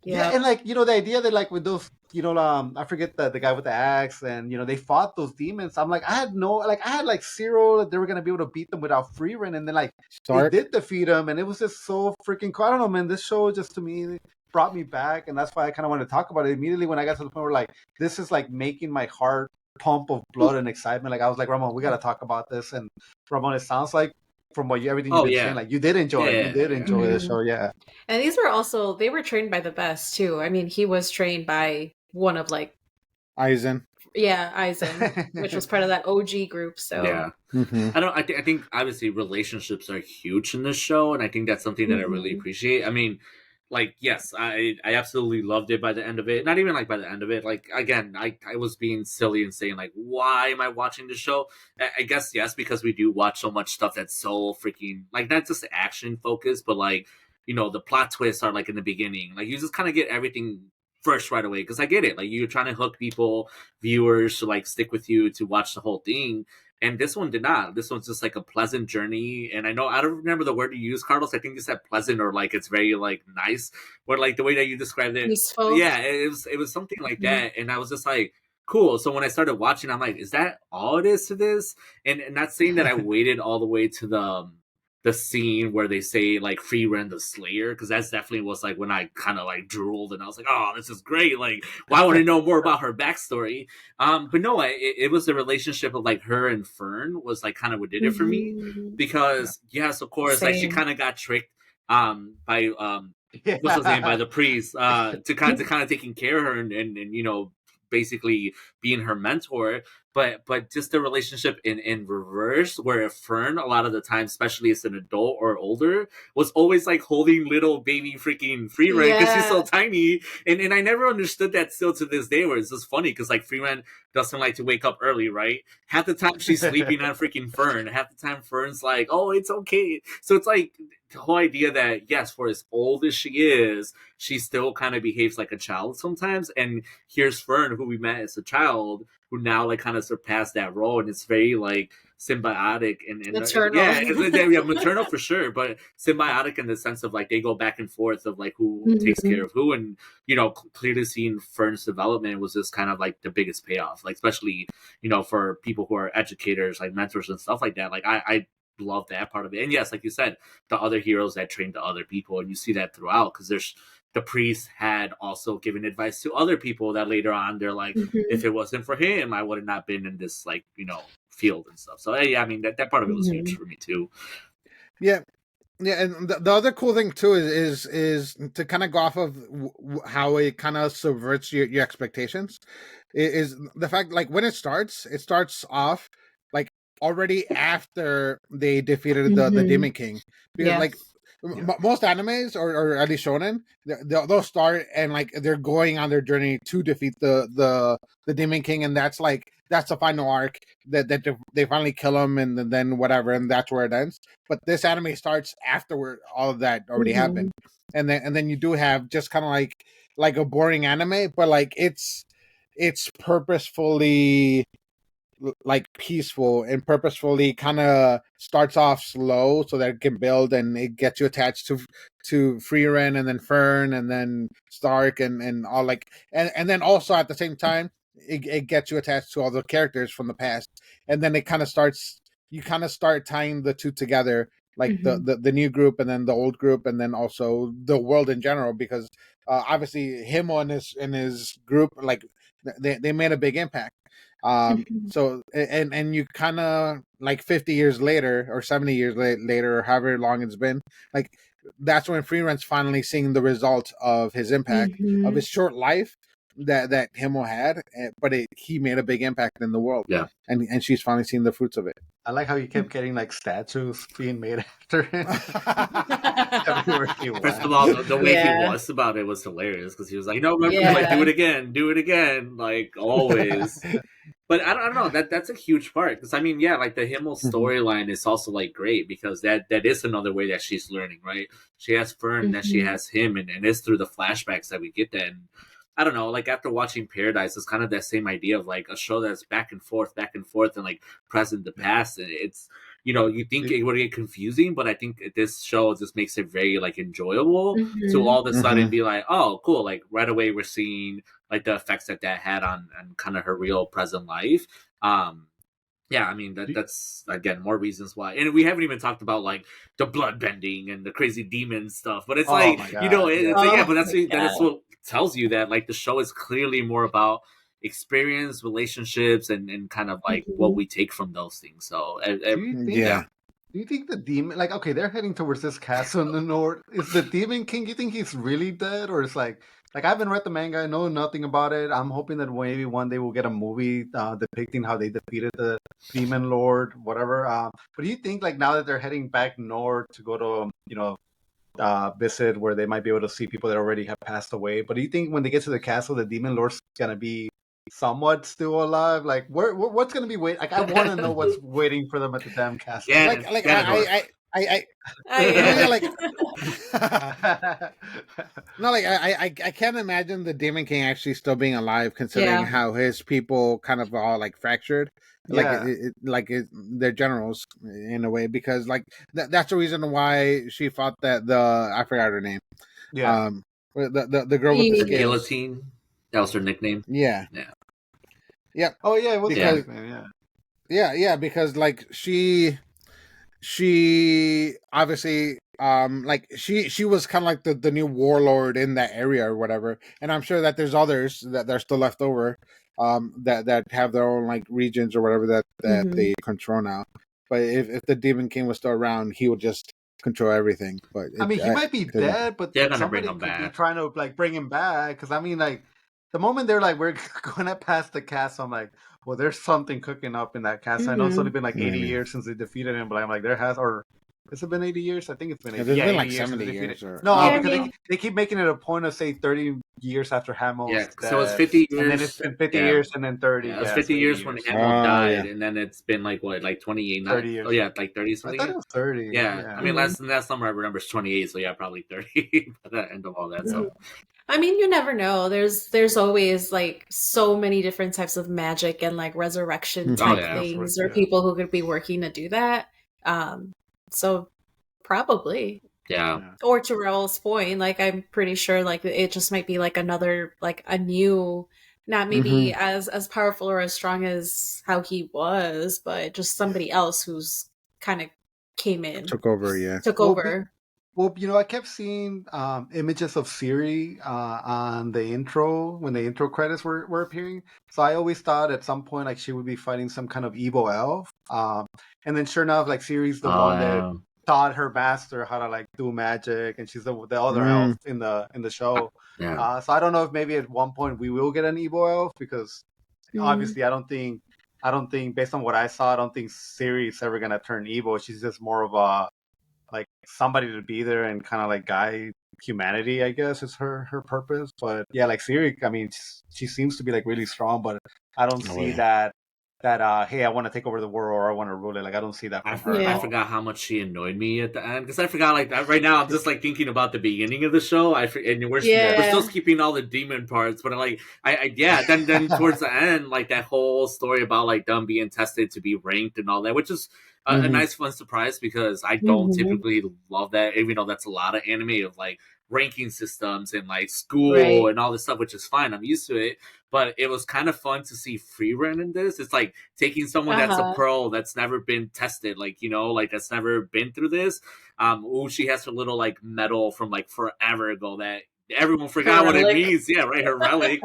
and like, you know, the idea that like with those, you know, I forget the guy with the axe, and you know, they fought those demons. I'm like, I had like zero that they were gonna be able to beat them without Frieren, and then like they did defeat them, and it was just so freaking cool. I don't know, man, this show just to me brought me back, and that's why I kind of wanted to talk about it immediately when I got to the point where like this is like making my heart pump of blood and excitement. Like I was like, Ramon, we got to talk about this. And Ramon, it sounds like from what everything you've been saying, like you did enjoy it. You did enjoy the show, And these were also, they were trained by the best too. I mean, he was trained by one of like Eisen. Yeah, Eisen, which was part of that OG group. So I think obviously relationships are huge in this show, and I think that's something that I really appreciate. I mean, like, yes, I absolutely loved it by the end of it. Not even like by the end of it. Like, again, I was being silly and saying like, why am I watching this show? I guess yes, because we do watch so much stuff that's so freaking like not just action focused, but like, you know, the plot twists are like in the beginning. Like you just kind of get everything first right away, because I get it. Like you're trying to hook people, viewers, to like stick with you to watch the whole thing. And this one did not. This one's just like a pleasant journey. And I know I don't remember the word you used, Carlos. I think you said pleasant, or like it's very like nice, or like the way that you described it. Peaceful. Yeah, it was something like that. And I was just like, cool. So when I started watching, I'm like, is that all it is to this? And not saying that I waited all the way to the scene where they say like Frieren the Slayer, because that's definitely was like when I kind of like drooled and I was like, oh, this is great. Like, why would I know more about her backstory? But no, it was the relationship of like her and Fern was like kind of what did it for me, because yes, of course, like she kind of got tricked by what's his name, by the priest to kind of taking care of her and you know, basically being her mentor. But just the relationship in reverse, where Fern a lot of the time, especially as an adult or older, was always like holding little baby freaking Frieren because she's so tiny, and I never understood that still to this day, where it's just funny because like Frieren doesn't like to wake up early, right? Half the time she's sleeping on freaking Fern, half the time Fern's like, oh, it's okay. So it's like the whole idea that yes, for as old as she is, she still kind of behaves like a child sometimes. And here's Fern, who we met as a child, who now like kind of surpassed that role, and it's very like symbiotic and maternal. Yeah, maternal for sure, but symbiotic in the sense of like they go back and forth of like who takes care of who, and you know, clearly seeing Fern's development was just kind of like the biggest payoff, like especially, you know, for people who are educators, like mentors and stuff like that. Like I love that part of it. And yes, like you said, the other heroes that train the other people, and you see that throughout, because there's the priest had also given advice to other people that later on they're like, if it wasn't for him, I would have not been in this like, you know, field and stuff. So yeah, I mean that part of it was huge for me too. Yeah, and the other cool thing too is to kind of go off of how it kind of subverts your expectations. Is the fact like when it starts off like already after they defeated the Demon King, because like most animes or at least shonen, they'll start and like they're going on their journey to defeat the Demon King, and that's the final arc that they finally kill him, and then whatever, and that's where it ends. But this anime starts afterward all of that already happened, and then you do have just kind of like a boring anime, but like it's purposefully like peaceful and purposefully kind of starts off slow so that it can build, and it gets you attached to Frieren and then Fern and then Stark and all like, and then also at the same time it gets you attached to all the characters from the past, and then you kind of start tying the two together, like the new group and then the old group and then also the world in general, because obviously Himmel and his group, like they made a big impact. So and you kind of like 50 years later or 70 years later or however long it's been, like that's when Frieren's finally seeing the result of his impact of his short life that Himmel had, but he made a big impact in the world. Yeah, and she's finally seeing the fruits of it. I like how you kept getting like statues being made after him. Everywhere he went. First of all, the way he was about it was hilarious, because he was like, no, remember, like do it again, like always. But I don't know, that's a huge part, because I mean, yeah, like the Himmel storyline is also like great, because that is another way that she's learning, right? She has Fern, that she has him, and it's through the flashbacks that we get that. And I don't know, like after watching Paradise, it's kind of that same idea of like a show that's back and forth, and like present to past. And it's, you know, you think it would get confusing, but I think this show just makes it very like enjoyable to all of a sudden be like, oh, cool. Like right away we're seeing like the effects that had on kind of her real present life. Yeah, I mean that's again more reasons why, and we haven't even talked about like the blood bending and the crazy demon stuff. But it's like, you know, but that's what tells you that like the show is clearly more about experience, relationships, and kind of like what we take from those things. So do you think the demon, like, okay, they're heading towards this castle in the north? Is the Demon King, you think he's really dead, or it's like I haven't read the manga, I know nothing about it. I'm hoping that maybe one day we'll get a movie depicting how they defeated the Demon Lord, whatever. But do you think like now that they're heading back north to go to, you know, visit where they might be able to see people that already have passed away. But do you think when they get to the castle, the demon lord's gonna be somewhat still alive? Like, what's gonna be waiting? Like, I want to know what's waiting for them at the damn castle. Yeah, I can't imagine the Demon King actually still being alive, considering how his people kind of all like fractured, they're generals in a way, because like that's the reason why she fought I forgot her name. Yeah, the girl with the scales. Guillotine. That was her nickname. Yeah. Yep. Oh yeah, it was because, yeah, because like she obviously like she was kind of like the new warlord in that area or whatever, and I'm sure that there's others that are still left over that have their own like regions or whatever that they control now. But if the Demon King was still around, he would just control everything. But I mean, he might be dead, but they're gonna somebody bring him back. Be trying to like bring him back, because I mean, like the moment they're like, we're gonna pass the castle, I'm like, well, there's something cooking up in that castle. I know it's only been like 80 years since they defeated him, but I'm like, has it been 80 years? I think it's been 80 years. It's been like 70 years. Because they keep making it a point of say 30 years after Himmel. Yeah, so it's 50 years. And then it's been 50 years and then 30. Yeah, it's 50 years when Himmel died, and then it's been like, what, like 28? 30 years. Oh, yeah, like 30 something. I thought it was 30. Yeah. I mean, last number I remember is 28, so yeah, probably 30 by the end of all that. So. I mean, you never know. There's always like so many different types of magic and like resurrection type things, or people who could be working to do that. So probably. Yeah. Or to Raul's point, like I'm pretty sure like it just might be like another, like a new, not maybe as powerful or as strong as how he was, but just somebody else who's kind of came in. Took over. Well, you know, I kept seeing images of Siri on the intro, when the intro credits were appearing. So I always thought at some point like she would be fighting some kind of evil elf. And then sure enough, like Siri's the one that taught her master how to like do magic, and she's the other elf in the show. Yeah. So I don't know if maybe at one point we will get an evil elf, because obviously I don't think based on what I saw, I don't think Siri's ever gonna turn evil. She's just more of a like somebody to be there and kind of like guide humanity, I guess, is her purpose. But yeah, like Siri, I mean, she seems to be like really strong, but I don't see that hey, I want to take over the world or I want to rule it. Like, I don't see that from her. I forgot how much she annoyed me at the end, because I forgot, like, right now I'm just like thinking about the beginning of the show. And we're still skipping all the demon parts, but then towards the end, like that whole story about like them being tested to be ranked and all that, which is a nice fun surprise, because I don't typically love that, even though that's a lot of anime of like ranking systems and like school and all this stuff, which is fine. I'm used to it. But it was kind of fun to see Frieren in this. It's like taking someone that's a pro that's never been tested, like, you know, like that's never been through this. She has her little like medal from like forever ago that everyone forgot what it means. Yeah, right. Her relic.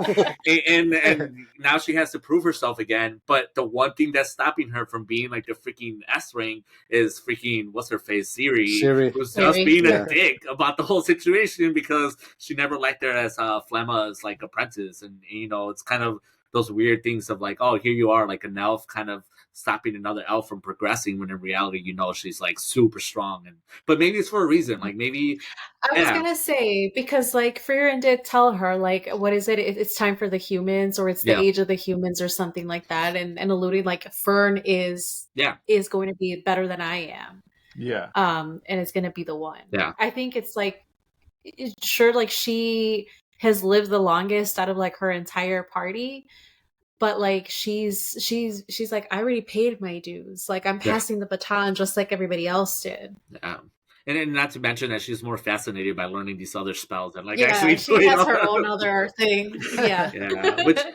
and now she has to prove herself again. But the one thing that's stopping her from being like the freaking S rank is freaking, what's her face? Siri. Who's just being a dick about the whole situation, because she never liked her as Flemma's like apprentice. And, you know, it's kind of those weird things of like, oh, here you are, like an elf kind of stopping another elf from progressing, when in reality, you know, she's like super strong. But maybe it's for a reason. Like maybe I was gonna say, because like Frieren did tell her, like, what is it? It's time for the humans, or it's the age of the humans, or something like that, and alluding like Fern is going to be better than I am. Yeah. And it's gonna be the one. Yeah. I think it's like, sure, like she has lived the longest out of like her entire party. But like she's like, I already paid my dues. Like I'm passing the baton just like everybody else did. Yeah. And not to mention that she's more fascinated by learning these other spells and like actually she has her own other thing. Yeah.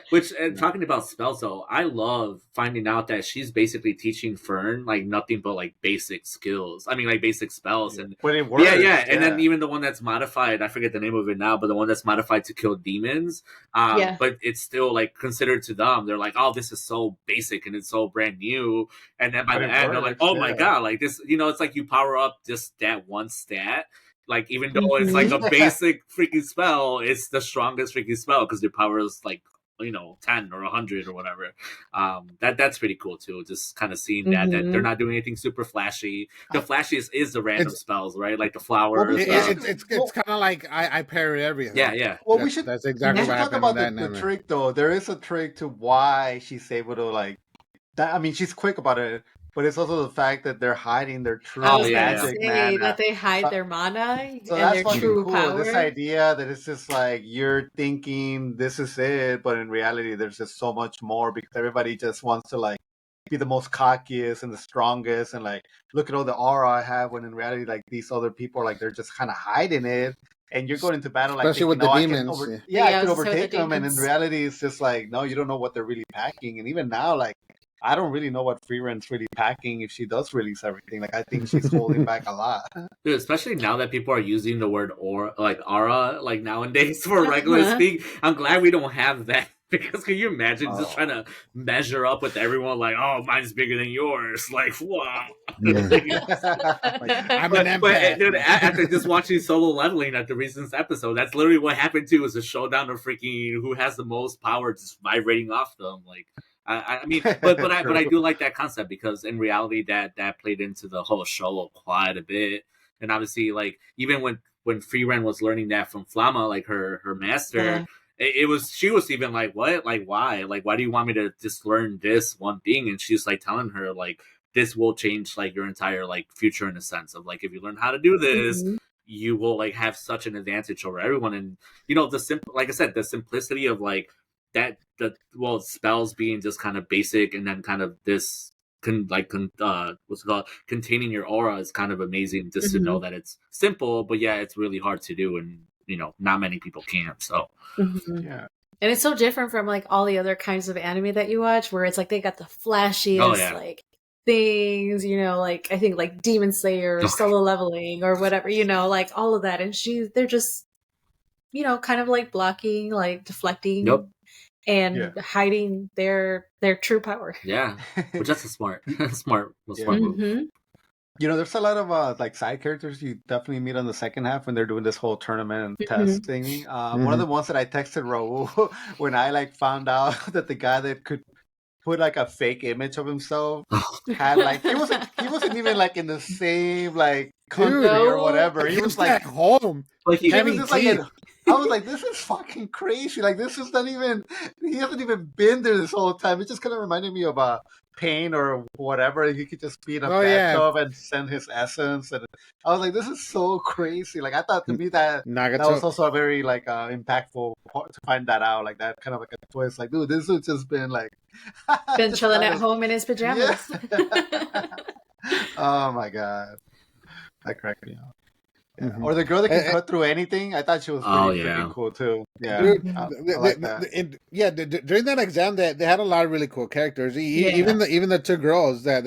Which talking about spells though, I love finding out that she's basically teaching Fern like nothing but like basic skills. I mean like basic spells and when it works. And then even the one that's modified, I forget the name of it now, but the one that's modified to kill demons. But it's still like considered to them. They're like, oh, this is so basic and it's so brand new. And then by the end, they're like, oh my god, like this, you know, it's like you power up just that one stat, like even though it's like a basic freaking spell, it's the strongest freaking spell because your power is like 10 or 100 or whatever. That's pretty cool too. Just kind of seeing that they're not doing anything super flashy. The flashiest is the random spells, right? Like the flowers. It's kind of like I parry everything. Yeah. Well, that's exactly what happened. Talk about the trick though. There is a trick to why she's able to like that. I mean, she's quick about it. But it's also the fact that they're hiding their true magic mana. That they hide their mana so and that's their true cool. power. This idea that it's just like you're thinking this is it, but in reality there's just so much more because everybody just wants to like be the most cockiest and the strongest and like look at all the aura I have when in reality like these other people like they're just kind of hiding it. And you're going into battle like especially with the demons. I can overtake them, and in reality it's just like no, you don't know what they're really packing. And even now, like I don't really know what Frieren's really packing if she does release everything. Like I think she's holding back a lot. Dude, especially now that people are using the word aura, like nowadays for regular speak. I'm glad we don't have that. Because can you imagine just trying to measure up with everyone like, oh, mine's bigger than yours? Like, wow. I'm an empath. Dude, after just watching Solo Leveling at the recent episode, that's literally what happened too, is a showdown of freaking who has the most power just vibrating off them. Like, I mean, but I do like that concept because in reality that played into the whole show quite a bit. And obviously, like, even when Frieren was learning that from Flamma, like her master, she was even like, what? Like, why? Like, why do you want me to just learn this one thing? And she's like telling her, like, this will change like your entire like future in a sense of like, if you learn how to do this, you will like have such an advantage over everyone. And, like I said, the simplicity of like spells being just kind of basic and then kind of this what's it called? Containing your aura is kind of amazing just to know that it's simple, but yeah, it's really hard to do. And, not many people can. So, yeah. And it's so different from like all the other kinds of anime that you watch where it's like they got the flashiest like things, like I think like Demon Slayer or Solo Leveling or whatever, like all of that. And they're just, kind of like blocking, like deflecting and hiding their true power. Yeah. Which that's a smart move. There's a lot of like side characters you definitely meet on the second half when they're doing this whole tournament and test thingy. One of the ones that I texted Raul when I like found out that the guy that could put like a fake image of himself had like he wasn't even like in the same like country or whatever. He was like home. Like he was just like I was like, this is fucking crazy. Like this is not even he hasn't even been there this whole time. It just kind of reminded me of Pain or whatever. He could just be in a bathtub and send his essence. And I was like, this is so crazy. Like I thought to me that was also a very like impactful part to find that out. Like that kind of like a twist. Like, dude, this has just been like been chilling at home in his pajamas. Yeah. Oh my god, that cracked me up. Yeah. Or the girl that can cut through anything. I thought she was pretty cool too. Yeah, dude, I like that. During that exam, they had a lot of really cool characters. Even the two girls that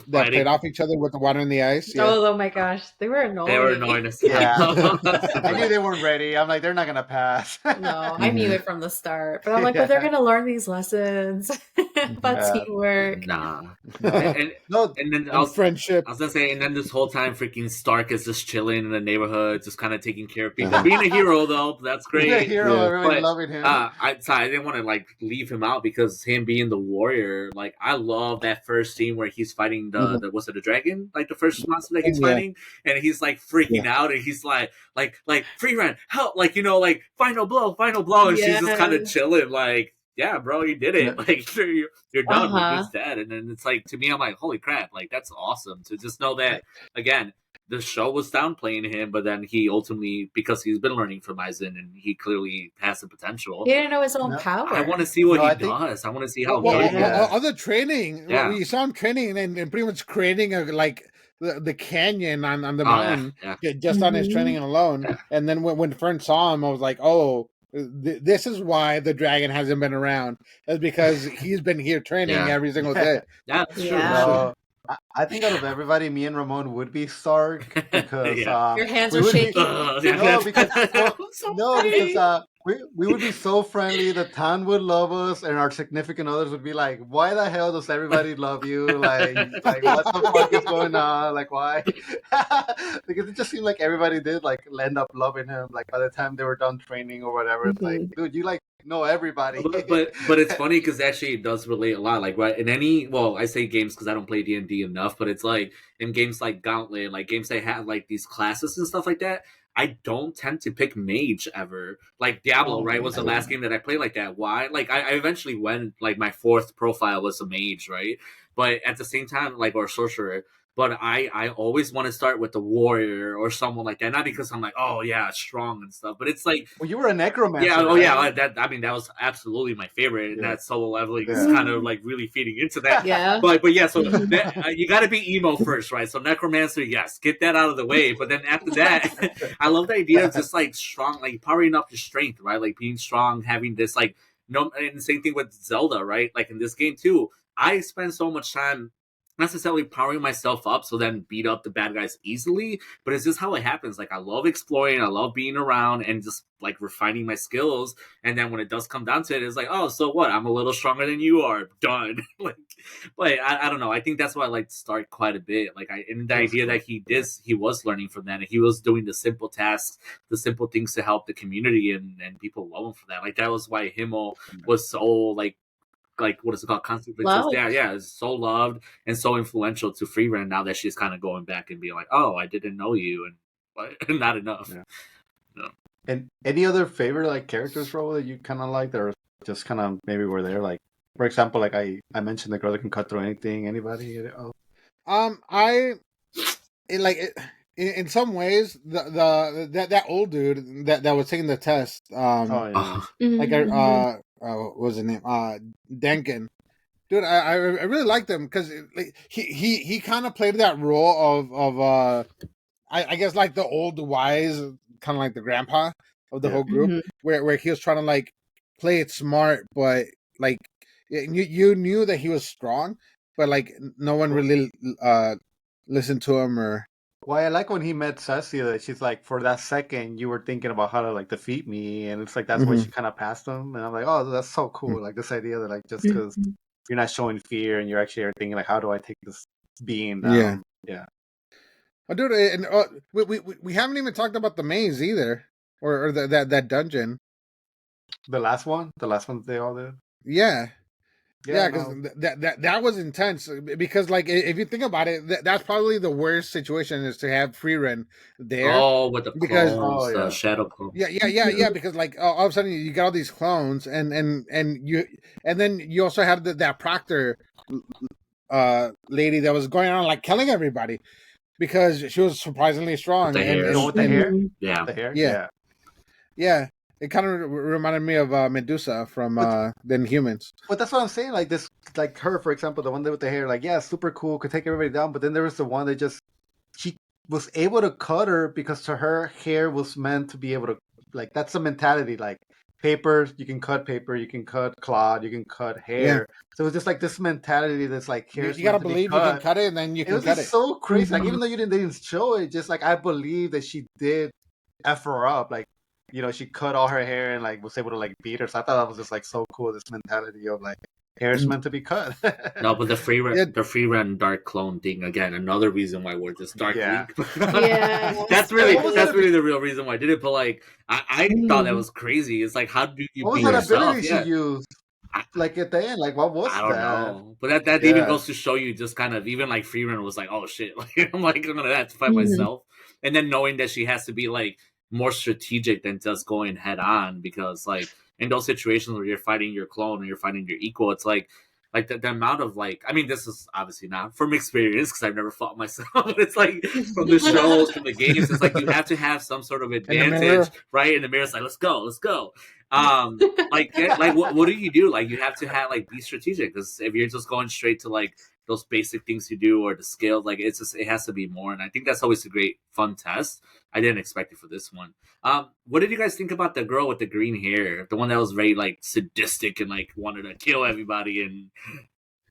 played off each other with the water in the ice. Yeah. Oh my gosh, they were annoying. They were annoying as I knew they weren't ready. I'm like, they're not gonna pass. No, I knew it from the start. But I'm like, but they're gonna learn these lessons about teamwork. Nah. And then friendship. I was gonna say, and then this whole time, freaking Stark is just chilling in the neighborhood, just kind of taking care of people. Being a hero, though, that's great. Being a hero, I really loving him. I didn't want to like leave him out because him being the warrior, like I love that first scene where he's fighting the was it a dragon? Like the first monster that he's fighting, and he's like freaking out, and he's like Frieren, help! Like like final blow, and she's just kind of chilling, like. Yeah, bro, you did it. Like you're done with this dead. And then it's like to me, I'm like, holy crap, like that's awesome to just know that again. The show was downplaying him, but then he ultimately, because he's been learning from Eisen and he clearly has the potential. He didn't know his own power. I want to see what he does. I want to see how good he is. Other training, you saw him training and pretty much creating the canyon on the mountain just on his training alone. Yeah. And then when Fern saw him, I was like, oh, this is why the dragon hasn't been around. It's because he's been here training every single day. That's true. No, I think out of everybody, me and Ramon would be Stark because your hands are shaking. Because we would be so friendly. The town would love us, and our significant others would be like, "Why the hell does everybody love you? Like what the fuck is going on? Like why?" Because it just seemed like everybody did like end up loving him. Like by the time they were done training or whatever, it's like, dude, you like know everybody. But it's funny because actually it does relate a lot. Like right in any I say games because I don't play D&D enough, but it's like in games like Gauntlet, like games that have like these classes and stuff like that. I don't tend to pick mage ever. Like Diablo, right, was the last game that I played like that. Why? Like I eventually went like my fourth profile was a mage, right? But at the same time, like or sorcerer. But I always want to start with the warrior or someone like that. Not because I'm like, oh yeah, strong and stuff. But it's like, well, you were a necromancer. Yeah, right? yeah. That was absolutely my favorite, and that solo leveling is kind of like really feeding into that. Yeah. But yeah, so you got to be emo first, right? So necromancer, yes, get that out of the way. But then after that, I love the idea of just like strong, like powering up your strength, right? Like being strong, having this like and the same thing with Zelda, right? Like in this game too, I spend so much time not necessarily powering myself up so then beat up the bad guys easily, but it's just how it happens. Like I love exploring, I love being around and just like refining my skills. And then when it does come down to it, it's like, oh, so what? I'm a little stronger than you are. Done. Like, but I don't know. I think that's why I like to start quite a bit. Like and the idea that he was learning from that, and he was doing the simple tasks, the simple things to help the community, and people love him for that. Like that was why Himmel was so like what is it called? Constantly, yeah, it's so loved and so influential to Frieren now that she's kind of going back and being like, oh, I didn't know you, and not enough. Yeah. No. And any other favorite like characters, Ro, that you kind of like that are just kind of maybe were there? Like, for example, like I mentioned the girl that can cut through anything. Anybody? In some ways, that old dude that was taking the test, what was his name? Denkin. Dude, I really liked him because like, he kind of played that role of I guess like the old wise, kind of like the grandpa of the whole group, where he was trying to like play it smart, but like you knew that he was strong, but like no one really listened to him or. Well, I like when he met Cecilia, that she's like, for that second, you were thinking about how to like defeat me, and it's like that's why she kind of passed him, and I'm like, oh, that's so cool, like this idea that like just because you're not showing fear and you're actually thinking like, how do I take this being down? Yeah. Oh, dude, and we haven't even talked about the maze either, or that dungeon. The last one they all did. Yeah. Yeah, because that was intense. Because, like, if you think about it, that's probably the worst situation is to have Frieren there. Oh, with the clones, shadow clones. Yeah. Because, like, all of a sudden you got all these clones, and then you also have that proctor lady that was going around like killing everybody because she was surprisingly strong. With the hair, with the hair, the hair, yeah. It kind of reminded me of Medusa from Then Humans. But that's what I'm saying. Like this, like her, for example, the one with the hair, like super cool, could take everybody down. But then there was the one that she was able to cut her because to her hair was meant to be able to, like that's the mentality. Like paper, you can cut paper, you can cut cloth, you can cut hair. Yeah. So it's just like this mentality that's like hair. You gotta believe you can cut it, and then you can cut it. It was so crazy. Like even though they didn't show it, just like I believe that she did F her up, like. You know, she cut all her hair and like was able to like beat her. So I thought that was just like so cool. This mentality of like hair is meant to be cut. No, but the Frieren dark clone thing again. Another reason why we're just dark. Yeah, that's really the real reason why I did it. But like, I thought that was crazy. It's like, how do you? What was that ability she used? Like at the end, like what was that? I don't know. But that even goes to show you just kind of even like Frieren was like, oh shit, like I'm gonna have to fight myself, and then knowing that she has to be like. More strategic than just going head on because like in those situations where you're fighting your clone or you're fighting your equal, it's like the amount of like I mean this is obviously not from experience because I've never fought myself, but it's like from the shows, from the games, it's like you have to have some sort of advantage, right? And the mirror's like, let's go. What do you do? Like you have to have like be strategic because if you're just going straight to like those basic things you do or the skills, like it's just it has to be more. And I think that's always a great fun test. I didn't expect it for this one. What did you guys think about the girl with the green hair? The one that was very like sadistic and like wanted to kill everybody and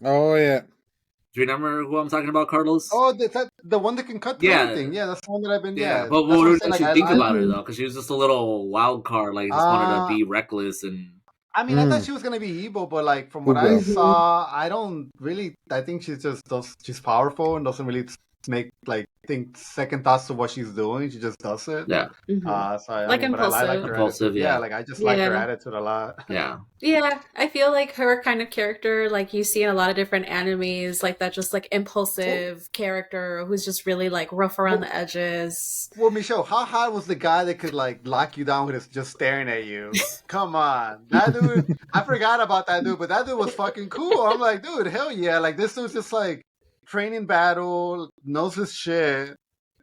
oh yeah. Do you remember who I'm talking about, Carlos? Oh, that the one that can cut through everything. Yeah, that's the one that I've been. Yeah, but what did you think about her though? Because she was just a little wild card, like just wanted to be reckless and. I mean, I thought she was gonna be evil, but like from what I saw, I don't really. I think she's just she's powerful and doesn't really think second thoughts to what she's doing. She just does it. Yeah. So I Like mean, but I like impulsive. her Impulsive, attitude. yeah. Like I just like her attitude a lot. Yeah. Yeah, I feel like her kind of character, like you see in a lot of different animes, like that just like impulsive character who's just really like rough around the edges. Well, Michelle, how hot was the guy that could like lock you down with his just staring at you? Come on, that dude. I forgot about that dude, but that dude was fucking cool. I'm like, dude, hell yeah! Like this dude's just like training battle, knows his shit,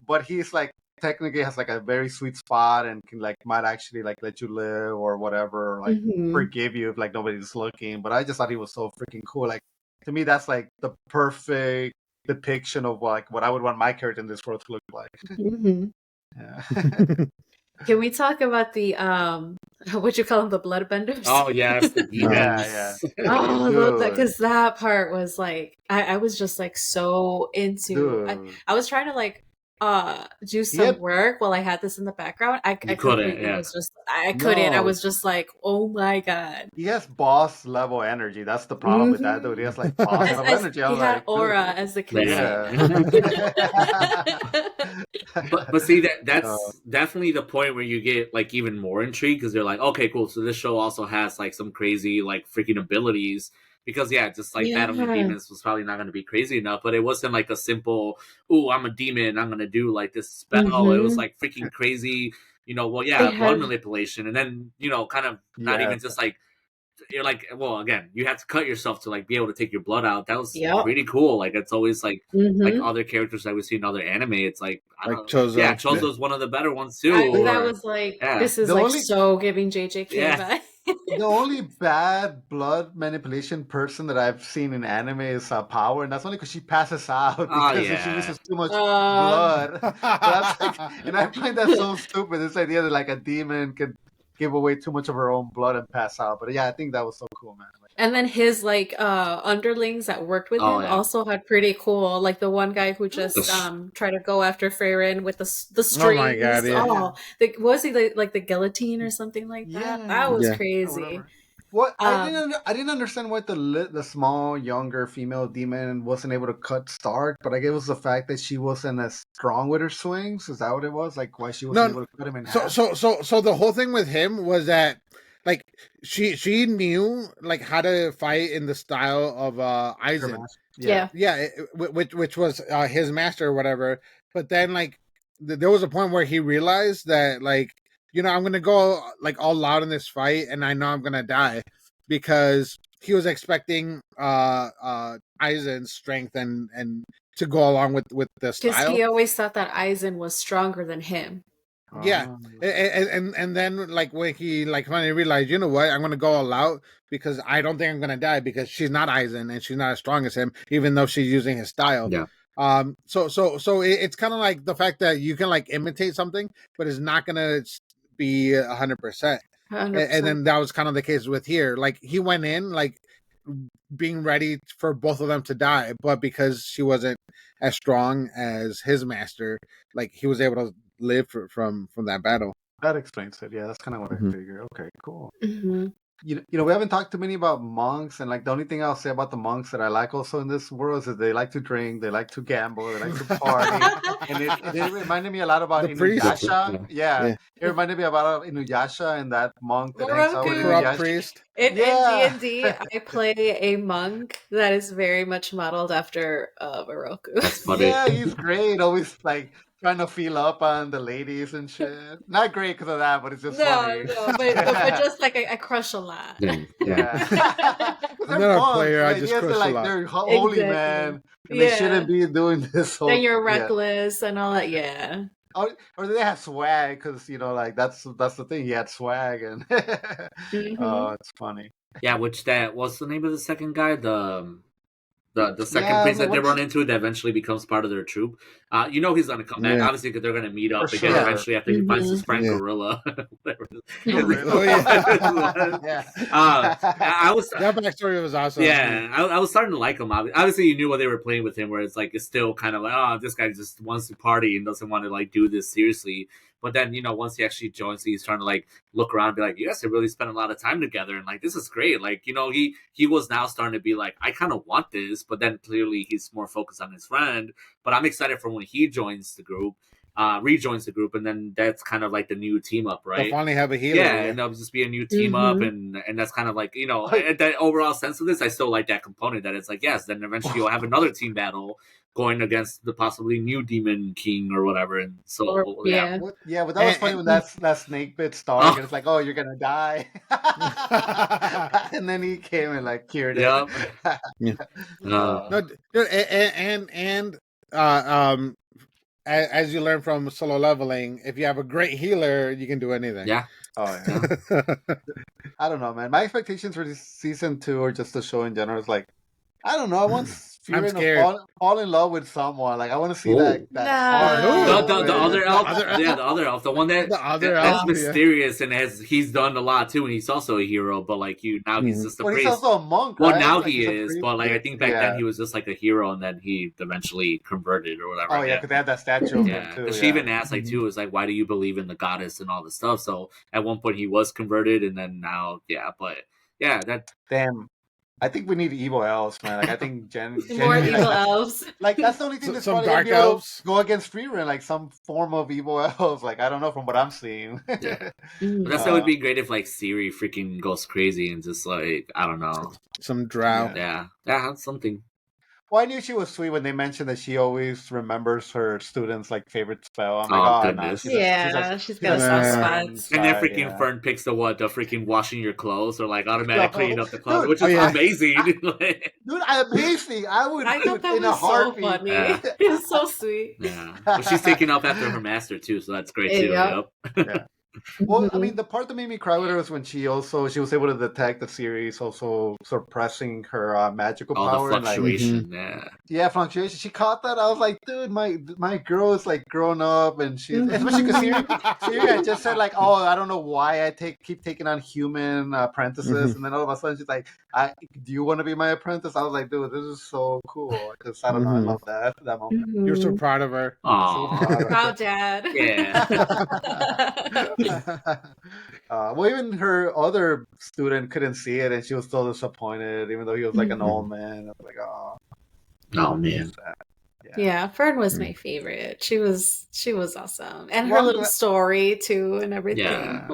but he's like technically has like a very sweet spot and can like might actually like let you live or whatever, like forgive you if like nobody's looking. But I just thought he was so freaking cool. Like to me, that's like the perfect depiction of like what I would want my character in this world to look like. Yeah. Can we talk about the what you call them, the bloodbenders? Oh yes, yeah. Oh, because that part was like I was just like so into. I was trying to like do some work while I had this in the background. I couldn't. Yeah. Was just I couldn't. I was just like, oh my god. He has boss level energy. That's the problem with that dude. He has like boss level energy. He had aura, as the kids but see that's definitely the point where you get like even more intrigued because they're like, okay, cool. So this show also has like some crazy like freaking abilities. Because just like Battle of the Demons was probably not going to be crazy enough, but it wasn't like a simple, "Ooh, I'm a demon, I'm going to do like this spell." It was like freaking crazy, blood manipulation, and then kind of not even just like you're like, well, again, you have to cut yourself to like be able to take your blood out. That was really cool. Like it's always like like other characters that we see in other anime. It's like Chozo. Yeah, Chozo's one of the better ones too. That was like this is like so giving JJK vibe. The only bad blood manipulation person that I've seen in anime is Power, and that's only because she passes out because she uses too much blood. That's like, and I find that so stupid. This idea that like a demon could give away too much of her own blood and pass out. But yeah, I think that was so cool, man. And then his like underlings that worked with him also had pretty cool. Like the one guy who just tried to go after Frieren with the strings. Oh my god! Yeah. Was he like the guillotine or something like that? That was crazy. What I didn't understand why the small younger female demon wasn't able to cut Stark, but I guess it was the fact that she wasn't as strong with her swings. Is that what it was? Like why she wasn't able to cut him in half? So the whole thing with him was that like she knew like how to fight in the style of Eisen. Which was his master or whatever. But then like there was a point where he realized that like, I'm gonna go like all out in this fight, and I know I'm gonna die because he was expecting Eisen's strength and to go along with the style. Because he always thought that Eisen was stronger than him. Yeah, and then like when he like finally realized, you know what, I'm gonna go all out because I don't think I'm gonna die because she's not Eisen and she's not as strong as him, even though she's using his style. Yeah. So it's kind of like the fact that you can like imitate something, but it's not gonna be 100%. And then that was kind of the case with here. Like he went in like being ready for both of them to die, but because she wasn't as strong as his master, like he was able to live from that battle. That explains it. Yeah, that's kind of what I figured. Okay, cool. You know, we haven't talked too many about monks, and like the only thing I'll say about the monks that I like also in this world is that they like to drink, they like to gamble, they like to party, and it reminded me a lot about Inuyasha. Yeah, it reminded me about Inuyasha and that monk that hangs out with Inuyasha. Priest. In D&D, I play a monk that is very much modeled after Oroku. That's funny. Yeah, he's great. Always like trying to feel up on the ladies and shit. Not great because of that, but it's just funny. No, but just like I crush a lot. Yeah. I'm not a player. I just crush a lot. They're holy man, and they shouldn't be doing this. Then you're reckless and all that. Yeah. Or they have swag because like that's the thing. He had swag and oh, it's funny. Yeah, what's the name of the second guy? The second priest that they run into that eventually becomes part of their troop. He's going to come back, obviously, because they're going to meet up again eventually after he finds his friend Gorilla. That backstory was awesome. Yeah, I was starting to like him. Obviously, you knew what they were playing with him, where it's like it's still kind of like, oh, this guy just wants to party and doesn't want to like do this seriously. But then, once he actually joins, he's trying to like look around and be like, you guys have really spent a lot of time together. And like, this is great. Like, he was now starting to be like, I kind of want this. But then clearly he's more focused on his friend. But I'm excited for when he joins the group. Rejoins the group, and then that's kind of like the new team up, right? They'll finally have a healer. Yeah, and there'll just be a new team up, and that's kind of like, that overall sense of this. I still like that component that it's like, yes, then eventually you'll have another team battle going against the possibly new Demon King or whatever, and so yeah. But that was funny when that snake bit started. And it's like, oh, you're gonna die, and then he came and like cured it. As you learn from Solo Leveling, if you have a great healer, you can do anything. Yeah. Oh yeah. I don't know, man. My expectations for this season 2 or just the show in general is like, I don't know. I want Frieren to fall in love with someone. Like I want to see that. The other elf, the other elf, the one that's mysterious and he's done a lot too, and he's also a hero. But like now he's just a priest. He's also a monk. Well, right? now like he is, but like I think back then he was just like a hero, and then he eventually converted or whatever. Oh yeah, because they had that statue. Yeah, because she even asked like too, is like, why do you believe in the goddess and all this stuff? So at one point he was converted, and then now, that damn. I think we need evil elves, man. Like I think more evil elves. Like that's the only thing that's some dark elves go against Frieren, like some form of evil elves. Like I don't know from what I'm seeing. But that would be great if like Siri freaking goes crazy and just like, I don't know, some drow. Yeah, something. Well, I knew she was sweet when they mentioned that she always remembers her students' like favorite spell. I'm like, goodness. Nah, she's got a soft spot. And then freaking Fern picks the freaking washing your clothes or like automatically cleaning up the clothes, which is amazing. Dude, amazing. I thought that was so funny. It was so sweet. Yeah, but she's taking off after her master too, so that's great too. Yeah. Well, I mean, the part that made me cry with her was when she was able to detect the series also suppressing her magical power. The fluctuation, fluctuation. She caught that. I was like, dude, my girl is like grown up, and she's especially because Siri just said like, oh, I don't know why I keep taking on human apprentices, and then all of a sudden she's like, do you want to be my apprentice? I was like, dude, this is so cool because I don't know, I love that moment. You're so proud of her. Aww, proud dad. Yeah. Well, even her other student couldn't see it, and she was still disappointed, even though he was like an old man. I was like, oh man. Yeah, Fern was my favorite. She was awesome, and her little story too, and everything. Yeah,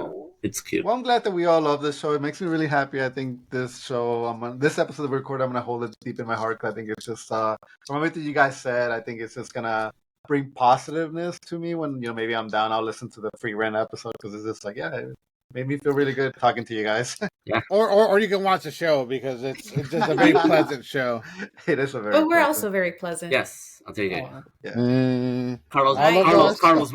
it's cute. Well, I'm glad that we all love this show. It makes me really happy. I think this show, this episode that we record, I'm gonna hold it deep in my heart because I think it's just from everything you guys said, I think it's just gonna bring positiveness to me when maybe I'm down. I'll listen to the Frieren episode because it's just like it made me feel really good talking to you guys. Yeah, or you can watch the show because it's just a very pleasant show. It is a very. But we're also very pleasant. Yes, I'll take it. Yeah. Carlos,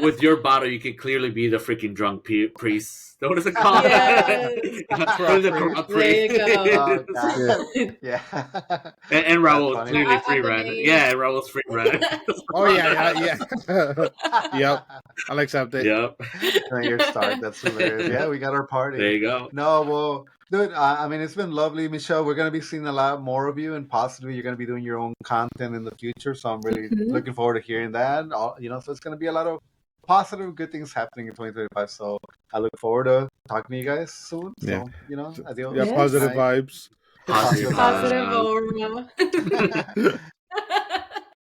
with your bottle, you could clearly be the freaking drunk priest. What is it called? Yes. A priest. There you go. Yeah. And Raul clearly Frieren. Yeah, Raul's Frieren. Yeah. Yep. I'll accept it. Yep. You're start. That's hilarious. Yeah, we got our party. There you go. No, well, dude, I mean, it's been lovely, Michelle. We're going to be seeing a lot more of you, and possibly you're going to be doing your own content in the future. So I'm really looking forward to hearing that. So it's going to be a lot of positive, good things happening in 2025. So I look forward to talking to you guys soon. So, adios. Yeah, positive vibes. Positive aura.